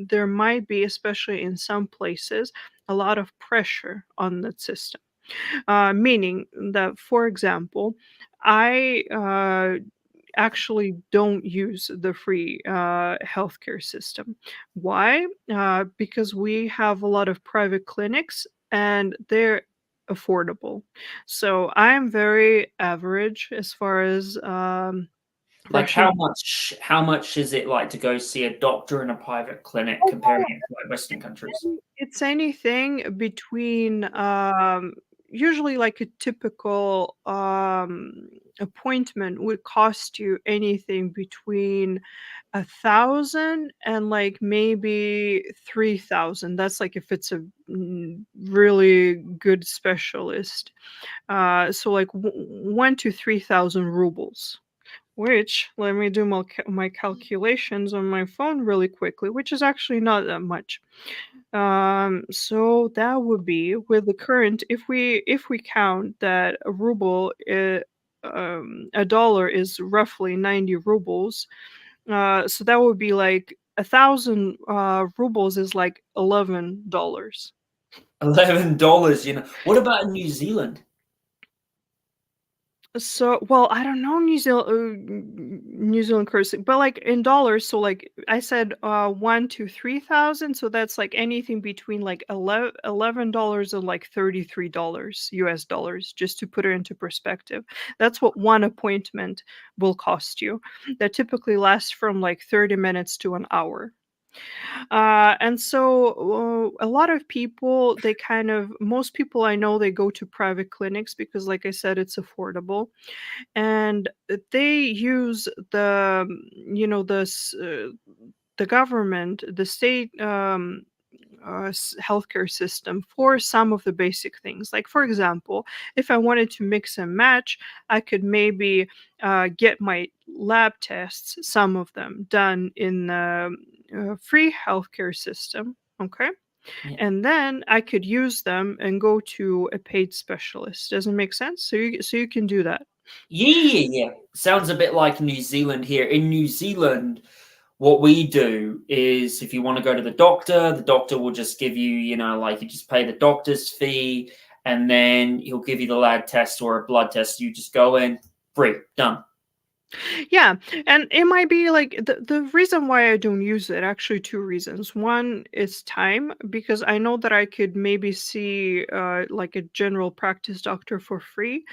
there might be, especially in some places, a lot of pressure on the system. Meaning that, for example, I actually don't use the free healthcare system. Why? Because we have a lot of private clinics and they're affordable. So I'm very average as far as Like Russian. how much is it like to go see a doctor in a private clinic comparing it to like Western countries? It's anything between usually like a typical appointment would cost you anything between 1,000 and like maybe 3,000. That's like if it's a really good specialist. So like 1 to 3,000 rubles. Which, let me do my calculations on my phone really quickly, which is actually not that much. So that would be with the current, if we count that a ruble a dollar is roughly 90 rubles. So that would be like 1,000 rubles is like $11. $11. What about in New Zealand? So, well, I don't know New Zealand currency, but like in dollars. So, like I said, 1 to 3,000. So that's like anything between like $11 and like $33 US dollars, just to put it into perspective. That's what one appointment will cost you. That typically lasts from like 30 minutes to an hour. And so a lot of people, most people I know, they go to private clinics because, like I said, it's affordable, and they use the government, the state healthcare system for some of the basic things. Like, for example, if I wanted to mix and match, I could maybe get my lab tests, some of them, done in the free healthcare system. Okay. Yeah. And then I could use them and go to a paid specialist. Does it make sense? So you can do that. Yeah. Sounds a bit like New Zealand here. In New Zealand, what we do is if you want to go to the doctor will just give you, like you just pay the doctor's fee and then he'll give you the lab test or a blood test. You just go in, free, done. Yeah, and it might be like the reason why I don't use it, actually two reasons. One is time, because I know that I could maybe see like a general practice doctor for free,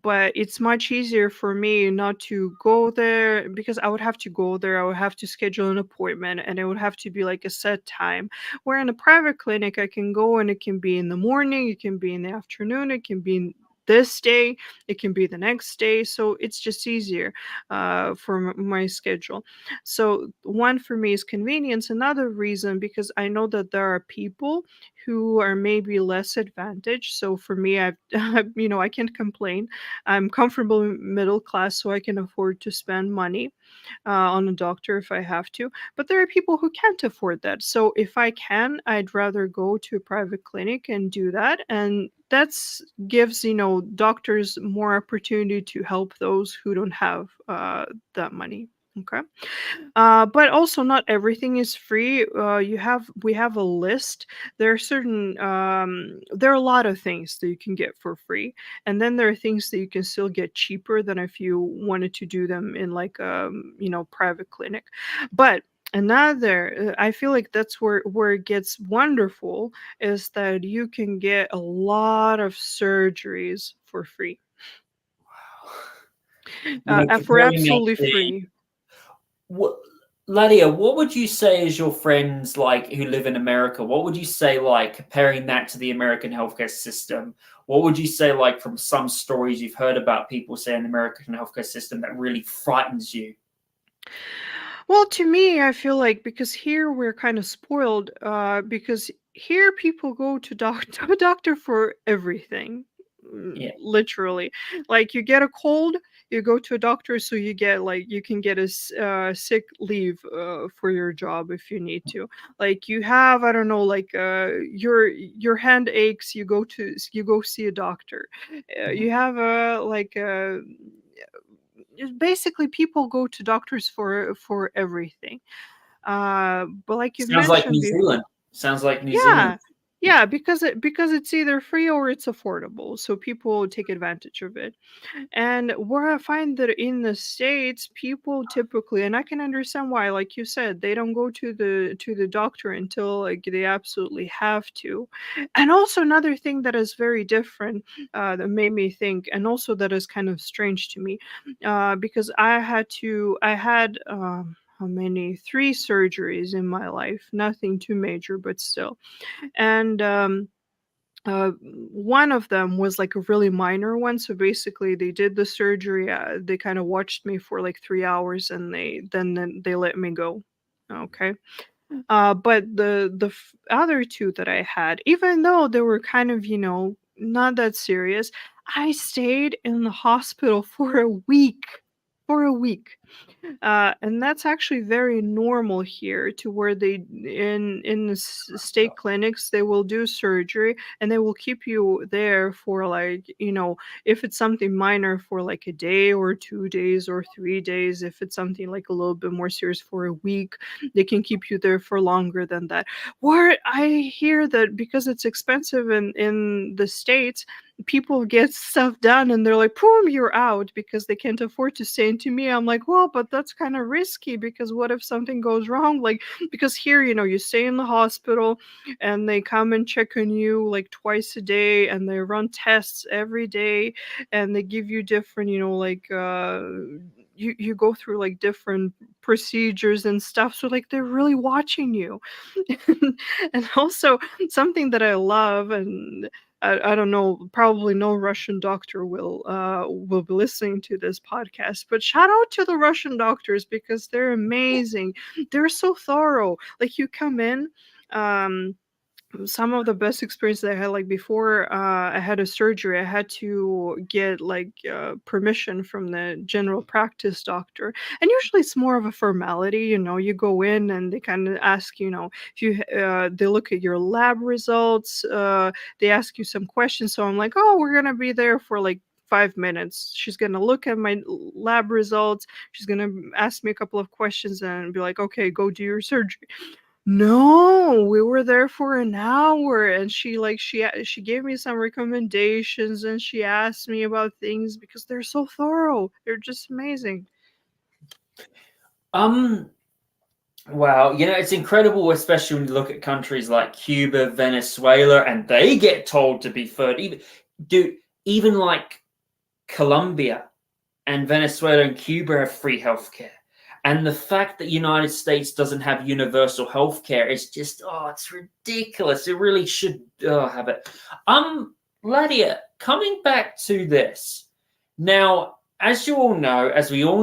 but it's much easier for me not to go there because I would have to go there, I would have to schedule an appointment, and it would have to be like a set time. Where in a private clinic, I can go and it can be in the morning, it can be in the afternoon, it can be in this day, it can be the next day, so it's just easier for my schedule. So one for me is convenience. Another reason, because I know that there are people who are maybe less advantaged. So for me, I can't complain. I'm comfortable middle class, so I can afford to spend money on a doctor if I have to. But there are people who can't afford that. So if I can, I'd rather go to a private clinic and do that. And that's gives doctors more opportunity to help those who don't have that money. Okay. But also not everything is free. We have a list. There are there are a lot of things that you can get for free, and then there are things that you can still get cheaper than if you wanted to do them in like private clinic. But I feel like that's where it gets wonderful, is that you can get a lot of surgeries for free. For Comparing that absolutely to free. what, Lydia, what would you say is your friends like who live in America? What would you say, like comparing that to the American healthcare system? What would you say, like from some stories you've heard about people saying the American healthcare system that really frightens you? Well, to me, I feel like because here we're kind of spoiled, because here people go to to a doctor for everything, Yeah. literally. Like you get a cold, you go to a doctor, so you can get a sick leave for your job if you need to. Like you have, I don't know, like your hand aches, you go see a doctor. Mhm. You have a like a basically people go to doctors for everything. But like you Sounds like mentioned New before, Zealand. Sounds like New Zealand. yeah, yeah, because it's either free or it's affordable, so people take advantage of it. And where I find that in the States, people typically, and I can understand why, like you said, they don't go to the doctor until like they absolutely have to. And also another thing that is very different, that made me think, and also that is kind of strange to me, because I had how many? Three surgeries in my life. Nothing too major, but still. And one of them was like a really minor one. So basically, they did the surgery. They kind of watched me for like 3 hours, and then they let me go. Okay. But the other two that I had, even though they were kind of not that serious, I stayed in the hospital for a week. for a week. And that's actually very normal here, to where they in the state clinics they will do surgery and they will keep you there for, like, if it's something minor, for like a day or 2 days or 3 days. If it's something like a little bit more serious, for a week, they can keep you there for longer than that. Where I hear that because it's expensive in the states, people get stuff done and they're like, boom, you're out, because they can't afford to stay. And to me, I'm like, well, but that's kind of risky, because what if something goes wrong? Like, because here, you stay in the hospital and they come and check on you like twice a day, and they run tests every day, and they give you different, like, you go through like different procedures and stuff. So like they're really watching you. And also something that I love, and I don't know, probably no Russian doctor will be listening to this podcast, but shout out to the Russian doctors, because they're amazing. They're so thorough. Like, you come in, some of the best experiences I had, like, before I had a surgery, I had to get like permission from the general practice doctor, and usually it's more of a formality. You go in and they kind of ask, if you they look at your lab results, they ask you some questions. So I'm like, oh, we're gonna be there for like 5 minutes. She's gonna look at my lab results. She's gonna ask me a couple of questions and be like, okay, go do your surgery. No, we were there for an hour, and she gave me some recommendations, and she asked me about things, because they're so thorough. They're just amazing. Wow, it's incredible, especially when you look at countries like Cuba, Venezuela, and they get told to be third. Even like Colombia and Venezuela and Cuba have free healthcare. And the fact that United States doesn't have universal healthcare is just, it's ridiculous. It really should have it. Lydia, coming back to this. Now, as we all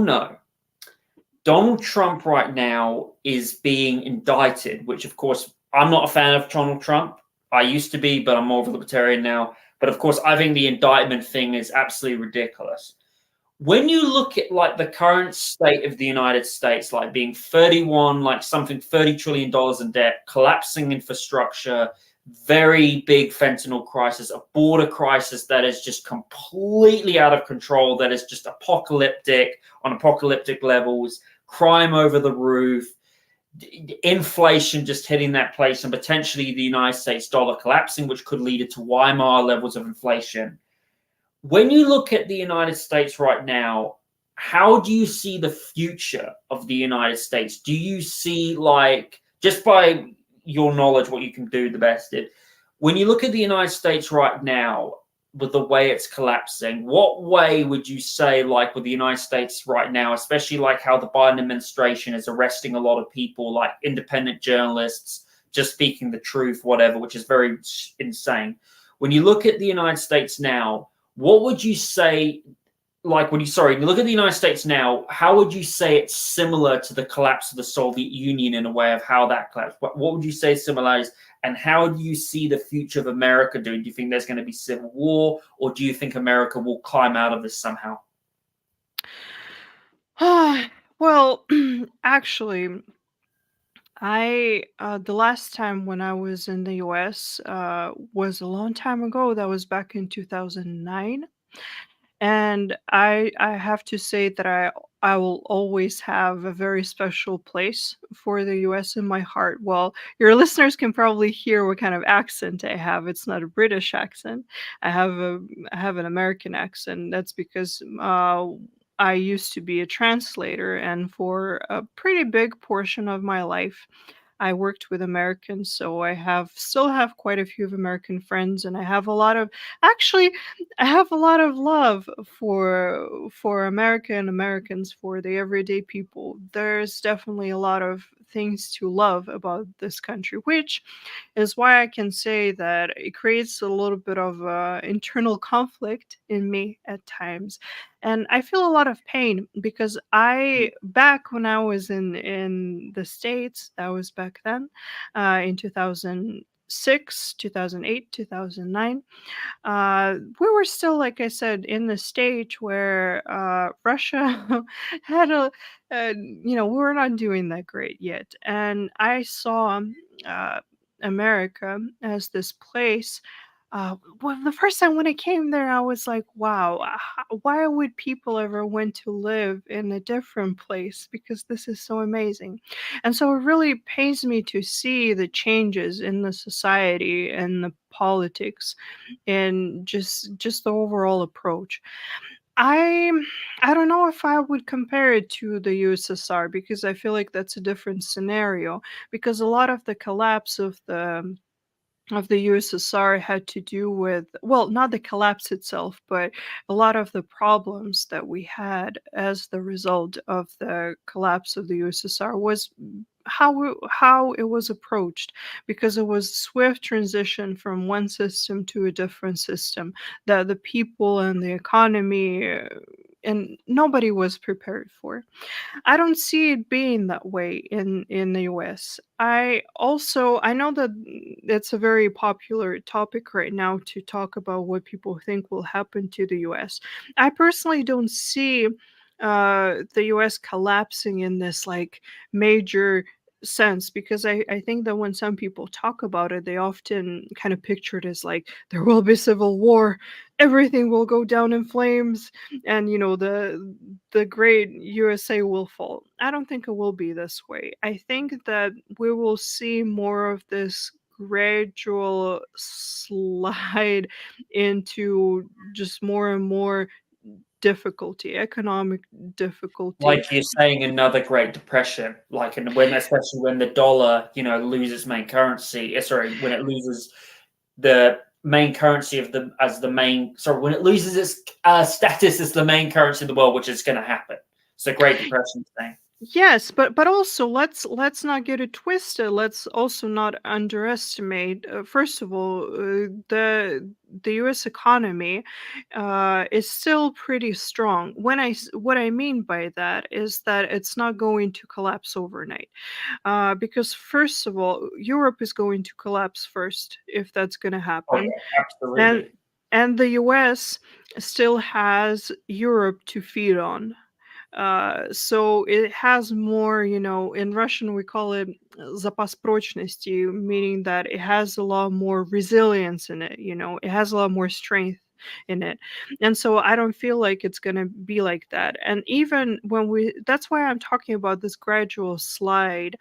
know, Donald Trump right now is being indicted, which, of course, I'm not a fan of Donald Trump. I used to be, but I'm more of a libertarian now. But, of course, I think the indictment thing is absolutely ridiculous. When you look at like the current state of the United States, like being 30 trillion in debt, collapsing infrastructure, very big fentanyl crisis, a border crisis that is just completely out of control, that is just apocalyptic on apocalyptic levels, crime over the roof, inflation just hitting that place, and potentially the United States dollar collapsing, which could lead to Weimar levels of inflation. When you look at the United States right now, how do you see the future of the United States? Do you see, like, just by your knowledge, what you can do the best in? When you look at the United States right now, with the way it's collapsing, what way would you say, like, with the United States right now, especially like how the Biden administration is arresting a lot of people, like independent journalists, just speaking the truth, whatever, which is very insane. When you look at the United States now, what would you say, like, when you look at the United States now, how would you say it's similar to the collapse of the Soviet Union in a way of how that collapsed? What would you say similarities, and how do you see the future of America doing? Do you think there's going to be civil war, or do you think America will climb out of this somehow? Well, actually, the last time when I was in the US was a long time ago. That was back in 2009. And I have to say that I will always have a very special place for the US in my heart. Well, your listeners can probably hear what kind of accent I have. It's not a British accent. I have an American accent. That's because I used to be a translator, and for a pretty big portion of my life I worked with Americans, so still have quite a few of American friends, and actually I have a lot of love for America and Americans, for the everyday people. There's definitely a lot of things to love about this country, which is why I can say that it creates a little bit of internal conflict in me at times. And I feel a lot of pain, because back when I was in the States, that was back then, in 2000. 2006, 2008, 2009, we were still, like I said, in the stage where Russia had we were not doing that great yet. And I saw uh, America as this place. Well, the first time when I came there, I was like, wow, why would people ever want to live in a different place? Because this is so amazing. And so it really pains me to see the changes in the society and the politics and just the overall approach. I I don't know if I would compare it to the USSR because I feel like that's a different scenario because a lot of the collapse of the USSR had to do with, well, not the collapse itself, but a lot of the problems that we had as the result of the collapse of the USSR was how it was approached, because it was swift transition from one system to a different system that the people and the economy and nobody was prepared for. I don't see it being that way in the US. I know that it's a very popular topic right now to talk about what people think will happen to the US. I personally don't see the US collapsing in this like major sense, because I think that when some people talk about it, they often kind of picture it as like there will be civil war, everything will go down in flames, and the great USA will fall. I don't think it will be this way. I think that we will see more of this gradual slide into just more and more difficulty, economic difficulty. Like you're saying, another Great Depression, like especially when the dollar, loses main currency. When it loses the main currency when it loses its status as the main currency of the world, which is going to happen. It's a Great Depression thing. Yes, but also let's not get it twisted. Let's also not underestimate. First of all, the U.S. economy is still pretty strong. What I mean by that is that it's not going to collapse overnight. Because first of all, Europe is going to collapse first if that's going to Oh happen, yeah, and absolutely. the U.S. still has Europe to feed on. So it has more, in Russian we call it запас прочности, meaning that it has a lot more resilience in it, it has a lot more strength in it. And so I don't feel like it's going to be like that. And even that's why I'm talking about this gradual slide,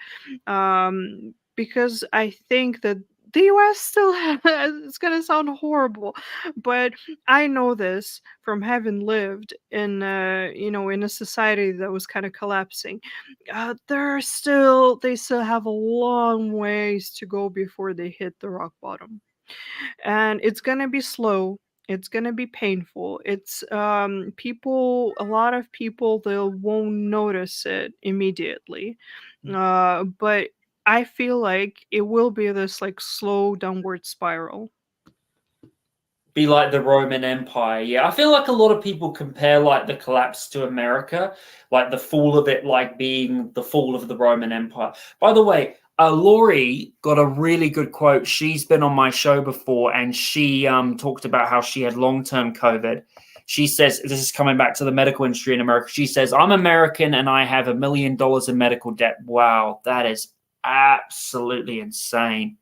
because I think that the US still has, it's going to sound horrible, but I know this from having lived in in a society that was kind of collapsing. They still have a long ways to go before they hit the rock bottom, and it's going to be slow. It's going to be painful. It's people a lot of people, they won't notice it immediately, but I feel like it will be this like slow downward spiral. Be like the Roman Empire. Yeah, I feel like a lot of people compare like the collapse to America, like the fall of it, like being the fall of the Roman Empire. By the way, Laurie got a really good quote. She's been on my show before, and she talked about how she had long-term COVID. She says, this is coming back to the medical industry in America. She says, I'm American and I have $1 million in medical debt. Wow, that is absolutely insane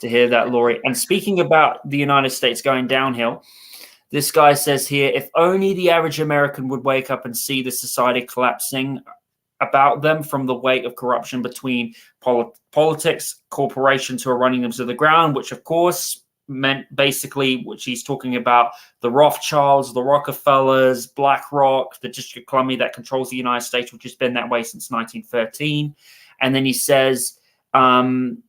to hear that, Laurie. And speaking about the United States going downhill, this guy says here, if only the average American would wake up and see the society collapsing about them from the weight of corruption between politics, corporations who are running them to the ground, which of course meant basically, which he's talking about, the Rothschilds, the Rockefellers, BlackRock, the District of Columbia that controls the United States, which has been that way since 1913. And then he says, also,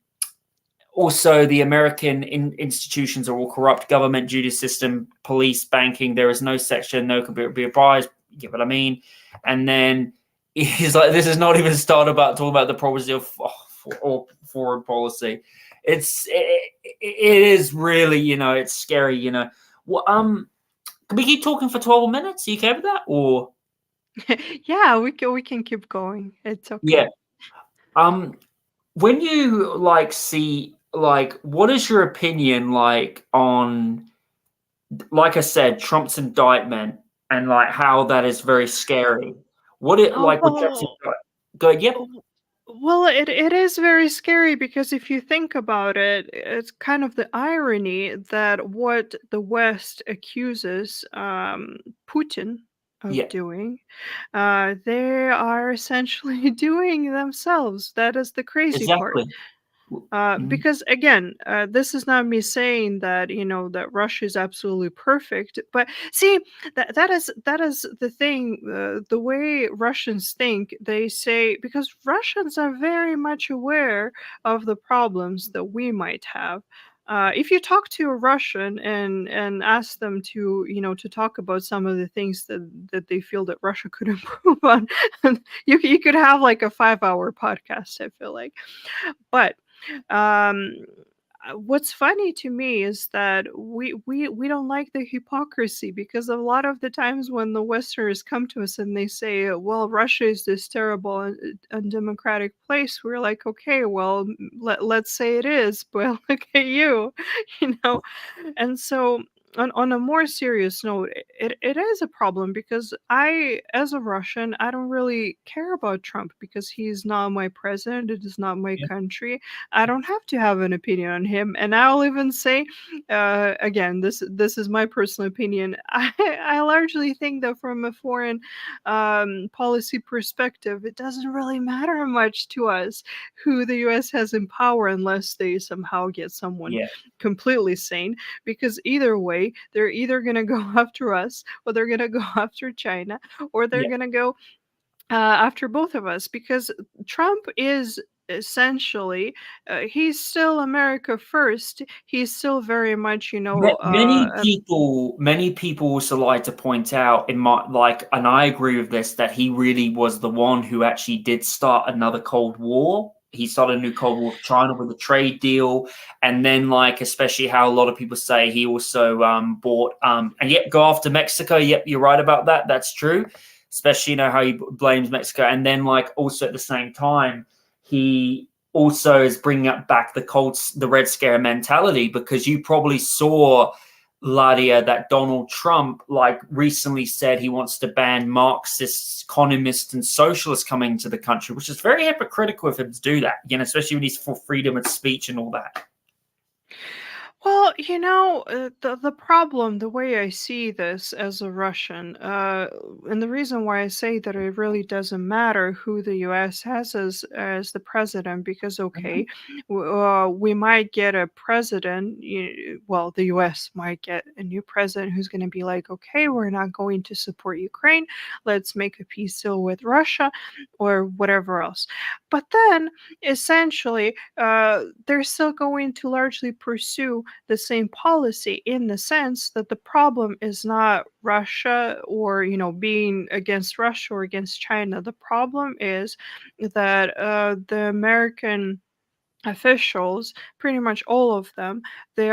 the American institutions are all corrupt: government, justice system, police, banking. There is no section, no can be advised. You get what I mean? And then he's like, this is not even talking about the problems of foreign policy. It is really, it's scary, Well, can we keep talking for 12 minutes? Are you okay with that? Or Yeah, we can keep going. It's okay. yeah. When you like see like, what is your opinion like on, like I said, Trump's indictment and like how that is very scary? What it Oh, like with Trump's go yep, w- well, it is very scary because if you think about it, it's kind of the irony that what the West accuses Putin of yeah, doing, they are essentially doing themselves. That is the crazy part. exactly. Mhm. Because again, this is not me saying that that Russia is absolutely perfect, but see that is the thing. The way Russians think, they say because Russians are very much aware of the problems that we might have. If you talk to a Russian and ask them to to talk about some of the things that they feel that Russia could improve on, you could have like a 5-hour podcast. I feel like, but um what's funny to me is that we don't like the hypocrisy because a lot of the times when the Westerners come to us and they say, well, Russia is this terrible and undemocratic place, we're like, okay, well, let's say it is, but look at you, you know. And so on a more serious note, it is a problem because I, as a Russian, I don't really care about Trump because he's not my president. It is not my Yeah, country. I don't have to have an opinion on him. And I'll even say, again, this is my personal opinion. I largely think that from a foreign policy perspective, it doesn't really matter much to us who the U.S. has in power unless they somehow get someone yeah, completely sane, because either way they're either going to go after us or they're going to go after China or they're yeah. going to go after both of us, because Trump is essentially he's still America first. He's still very much Many people also like to point out in my like, and I agree with this, that he really was the one who actually did start another Cold War. He started a new Cold War with China with a trade deal, and then like, especially how a lot of people say he also bought and yet go after Mexico. Yep, you're right about that. That's true. Especially how he blames Mexico, and then like also at the same time he also is bringing up back the Red Scare mentality, because you probably saw, Lydia, that Donald Trump like recently said he wants to ban Marxists, communists, and socialists coming to the country, which is very hypocritical of him to do that. Especially when he's for freedom of speech and all that. Well, the problem, the way I see this as a Russian, and the reason why I say that it really doesn't matter who the U.S. has as the president, because Mhm. okay, we might get a president. Well, the U.S. might get a new president who's going to be like, okay, we're not going to support Ukraine. Let's make a peace deal with Russia, or whatever else. But then, essentially, they're still going to largely pursue the same policy, in the sense that the problem is not Russia, or being against Russia or against China. The problem is that the American officials, pretty much all of them, they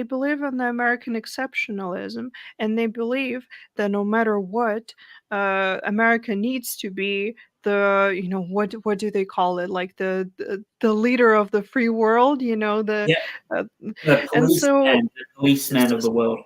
believe in the American exceptionalism, and they believe that no matter what, America needs to be the what do they call it, like the leader of the free world, the Yeah, uh, the and so policeman of the world.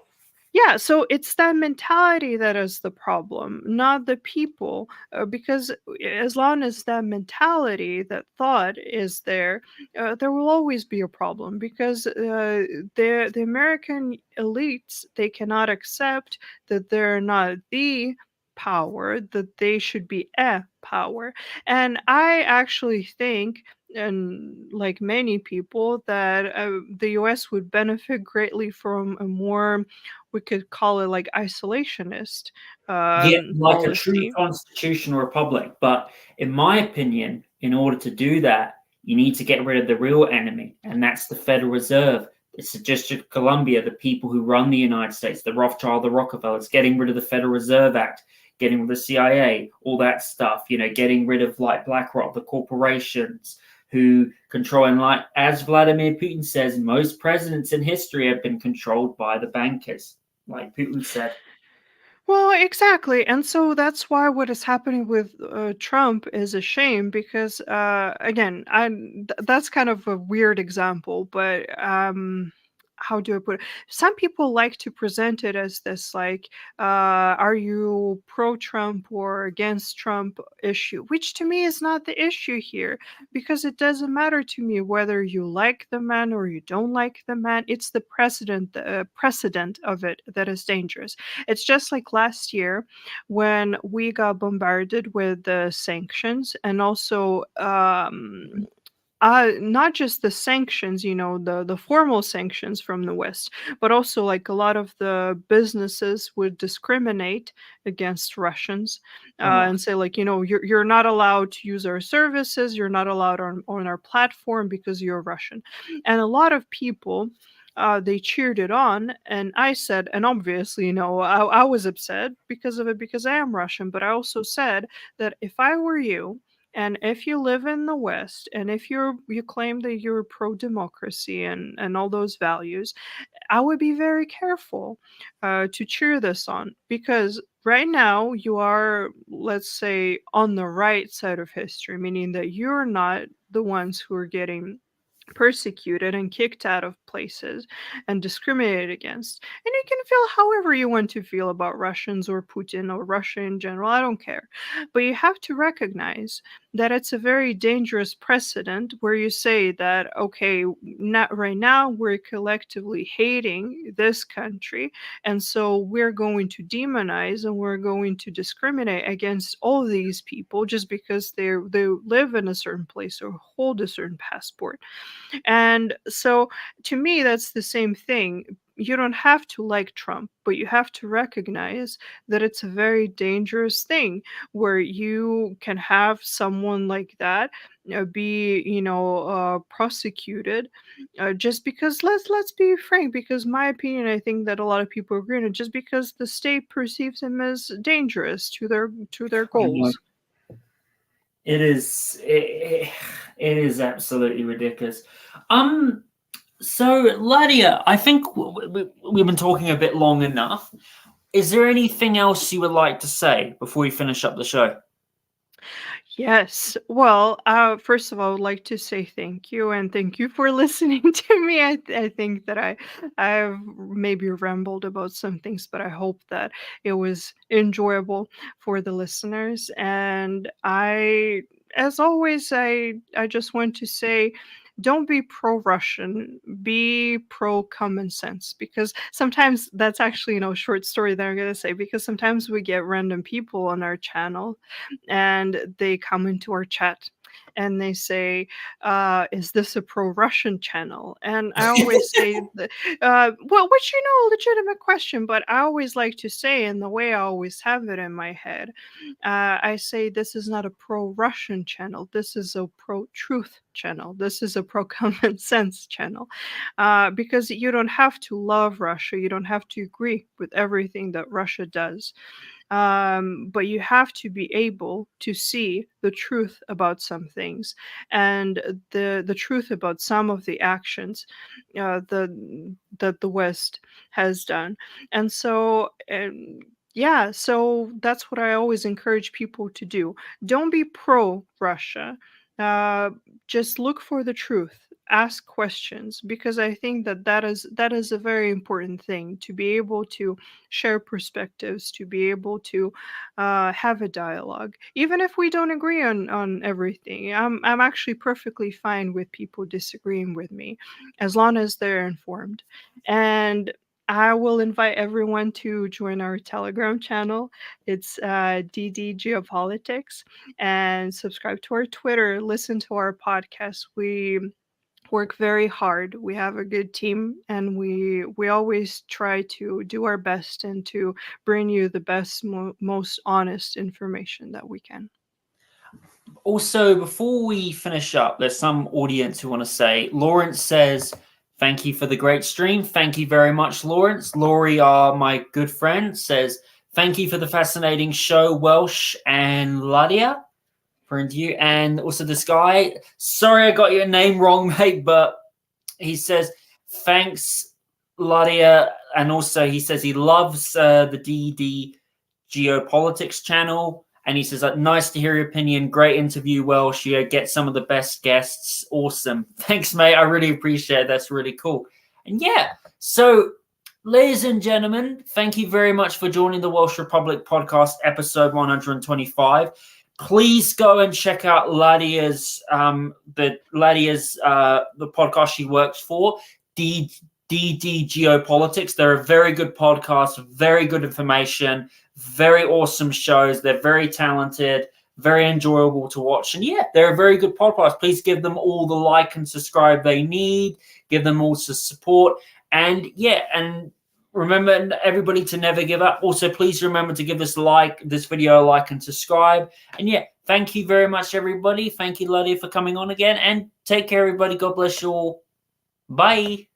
yeah, so it's that mentality that is the problem, not the people. Because as long as that mentality, that thought is there, there will always be a problem. Because the American elites, they cannot accept that they're not the power, that they should be a power. And I actually think, and like many people, that the US would benefit greatly from a more, we could call it like isolationist Yeah, like a true policy. constitutional republic. But in my opinion, in order to do that, you need to get rid of the real enemy, and that's the Federal Reserve. It's the District of Columbia, the people who run the United States, the Rothschild, the Rockefellers, getting rid of the Federal Reserve Act, getting rid of the CIA, all that stuff, getting rid of like BlackRock, the corporations who control, and like as Vladimir Putin says, most presidents in history have been controlled by the bankers, like Putin said. Well, exactly. And so that's why what is happening with Trump is a shame because, again, that's kind of a weird example, but how do I put it? Some people like to present it as this like, are you pro Trump or against Trump issue, which to me is not the issue here because it doesn't matter to me whether you like the man or you don't like the man. It's the precedent of it that is dangerous. It's just like last year when we got bombarded with the sanctions and also not just the sanctions, the formal sanctions from the West, but also like a lot of the businesses would discriminate against Russians Oh, and say like, you're not allowed to use our services, you're not allowed on our platform because you're Russian, and a lot of people. They cheered it on, and I said, and obviously, I was upset because of it because I am Russian, but I also said that if I were you, and if you live in the West, and if you claim that you're pro democracy and all those values, I would be very careful to cheer this on because right now you are, let's say, on the right side of history, meaning that you're not the ones who are getting persecuted and kicked out of places and discriminated against. And you can feel however you want to feel about Russians or Putin or Russia in general. I don't care. But you have to recognize that it's a very dangerous precedent where you say that, okay, not right now, we're collectively hating this country. And so we're going to demonize and we're going to discriminate against all these people just because they live in a certain place or hold a certain passport. And so to me, that's the same thing. You don't have to like Trump, but you have to recognize that it's a very dangerous thing where you can have someone like that be, prosecuted just because let's be frank. Because my opinion, I think that a lot of people agree on it. Just because the state perceives him as dangerous to their I know. goals. It is absolutely ridiculous. Um, so Lydia, I think we've been talking a bit long enough. Is there anything else you would like to say before we finish up the show? Yes. Well, first of all, I would like to say thank you and thank you for listening to me. I think that I've maybe rambled about some things, but I hope that it was enjoyable for the listeners. And as always, I just want to say, don't be pro-Russian, be pro-common sense, because sometimes that's actually, short story that I'm gonna say, because sometimes we get random people on our channel and they come into our chat and they say, is this a pro-Russian channel? And I always say, well, which, a legitimate question, but I always like to say, in the way I always have it in my head, I say, this is not a pro-Russian channel. This is a pro-truth channel. This is a pro-common sense channel. Because you don't have to love Russia. You don't have to agree with everything that Russia does, but you have to be able to see the truth about some things and the truth about some of the actions that the West has done. And so yeah, so that's what I always encourage people to do. Don't be pro Russia. Uh, just look for the truth. Ask questions, because I think that is a very important thing, to be able to share perspectives, to be able to have a dialogue, even if we don't agree on everything. I'm actually perfectly fine with people disagreeing with me, as long as they're informed. And I will invite everyone to join our Telegram channel. It's DD Geopolitics, and subscribe to our Twitter. Listen to our podcast. We work very hard. We have a good team, and we always try to do our best and to bring you the best, most honest information that we can. Also, before we finish up, there's some audience who want to say, Lawrence says, thank you for the great stream. Thank you very much, Lawrence. Laurie, my good friend, says, thank you for the fascinating show, Welsh and Lydia. Friend you. And also this guy, sorry I got your name wrong, mate, but he says, thanks, Lydia. And also he says he loves the DD Geopolitics channel. And he says, nice to hear your opinion. Great interview, Welsh. You get some of the best guests. Awesome. Thanks, mate. I really appreciate it. That's really cool. And yeah, so ladies and gentlemen, thank you very much for joining the Welsh Republic podcast, episode 125. Please go and check out Lydia's the podcast she works for, DD Geopolitics. They're a very good podcast, very good information, very awesome shows. They're very talented, very enjoyable to watch. And yeah, they're a very good podcast. Please give them all the like and subscribe they need. Give them all the support. And yeah, and remember, everybody, to never give up. Also, please remember to give this video a like and subscribe. And yeah, thank you very much, everybody. Thank you, Lydia, for coming on again. And take care, everybody. God bless you all. Bye.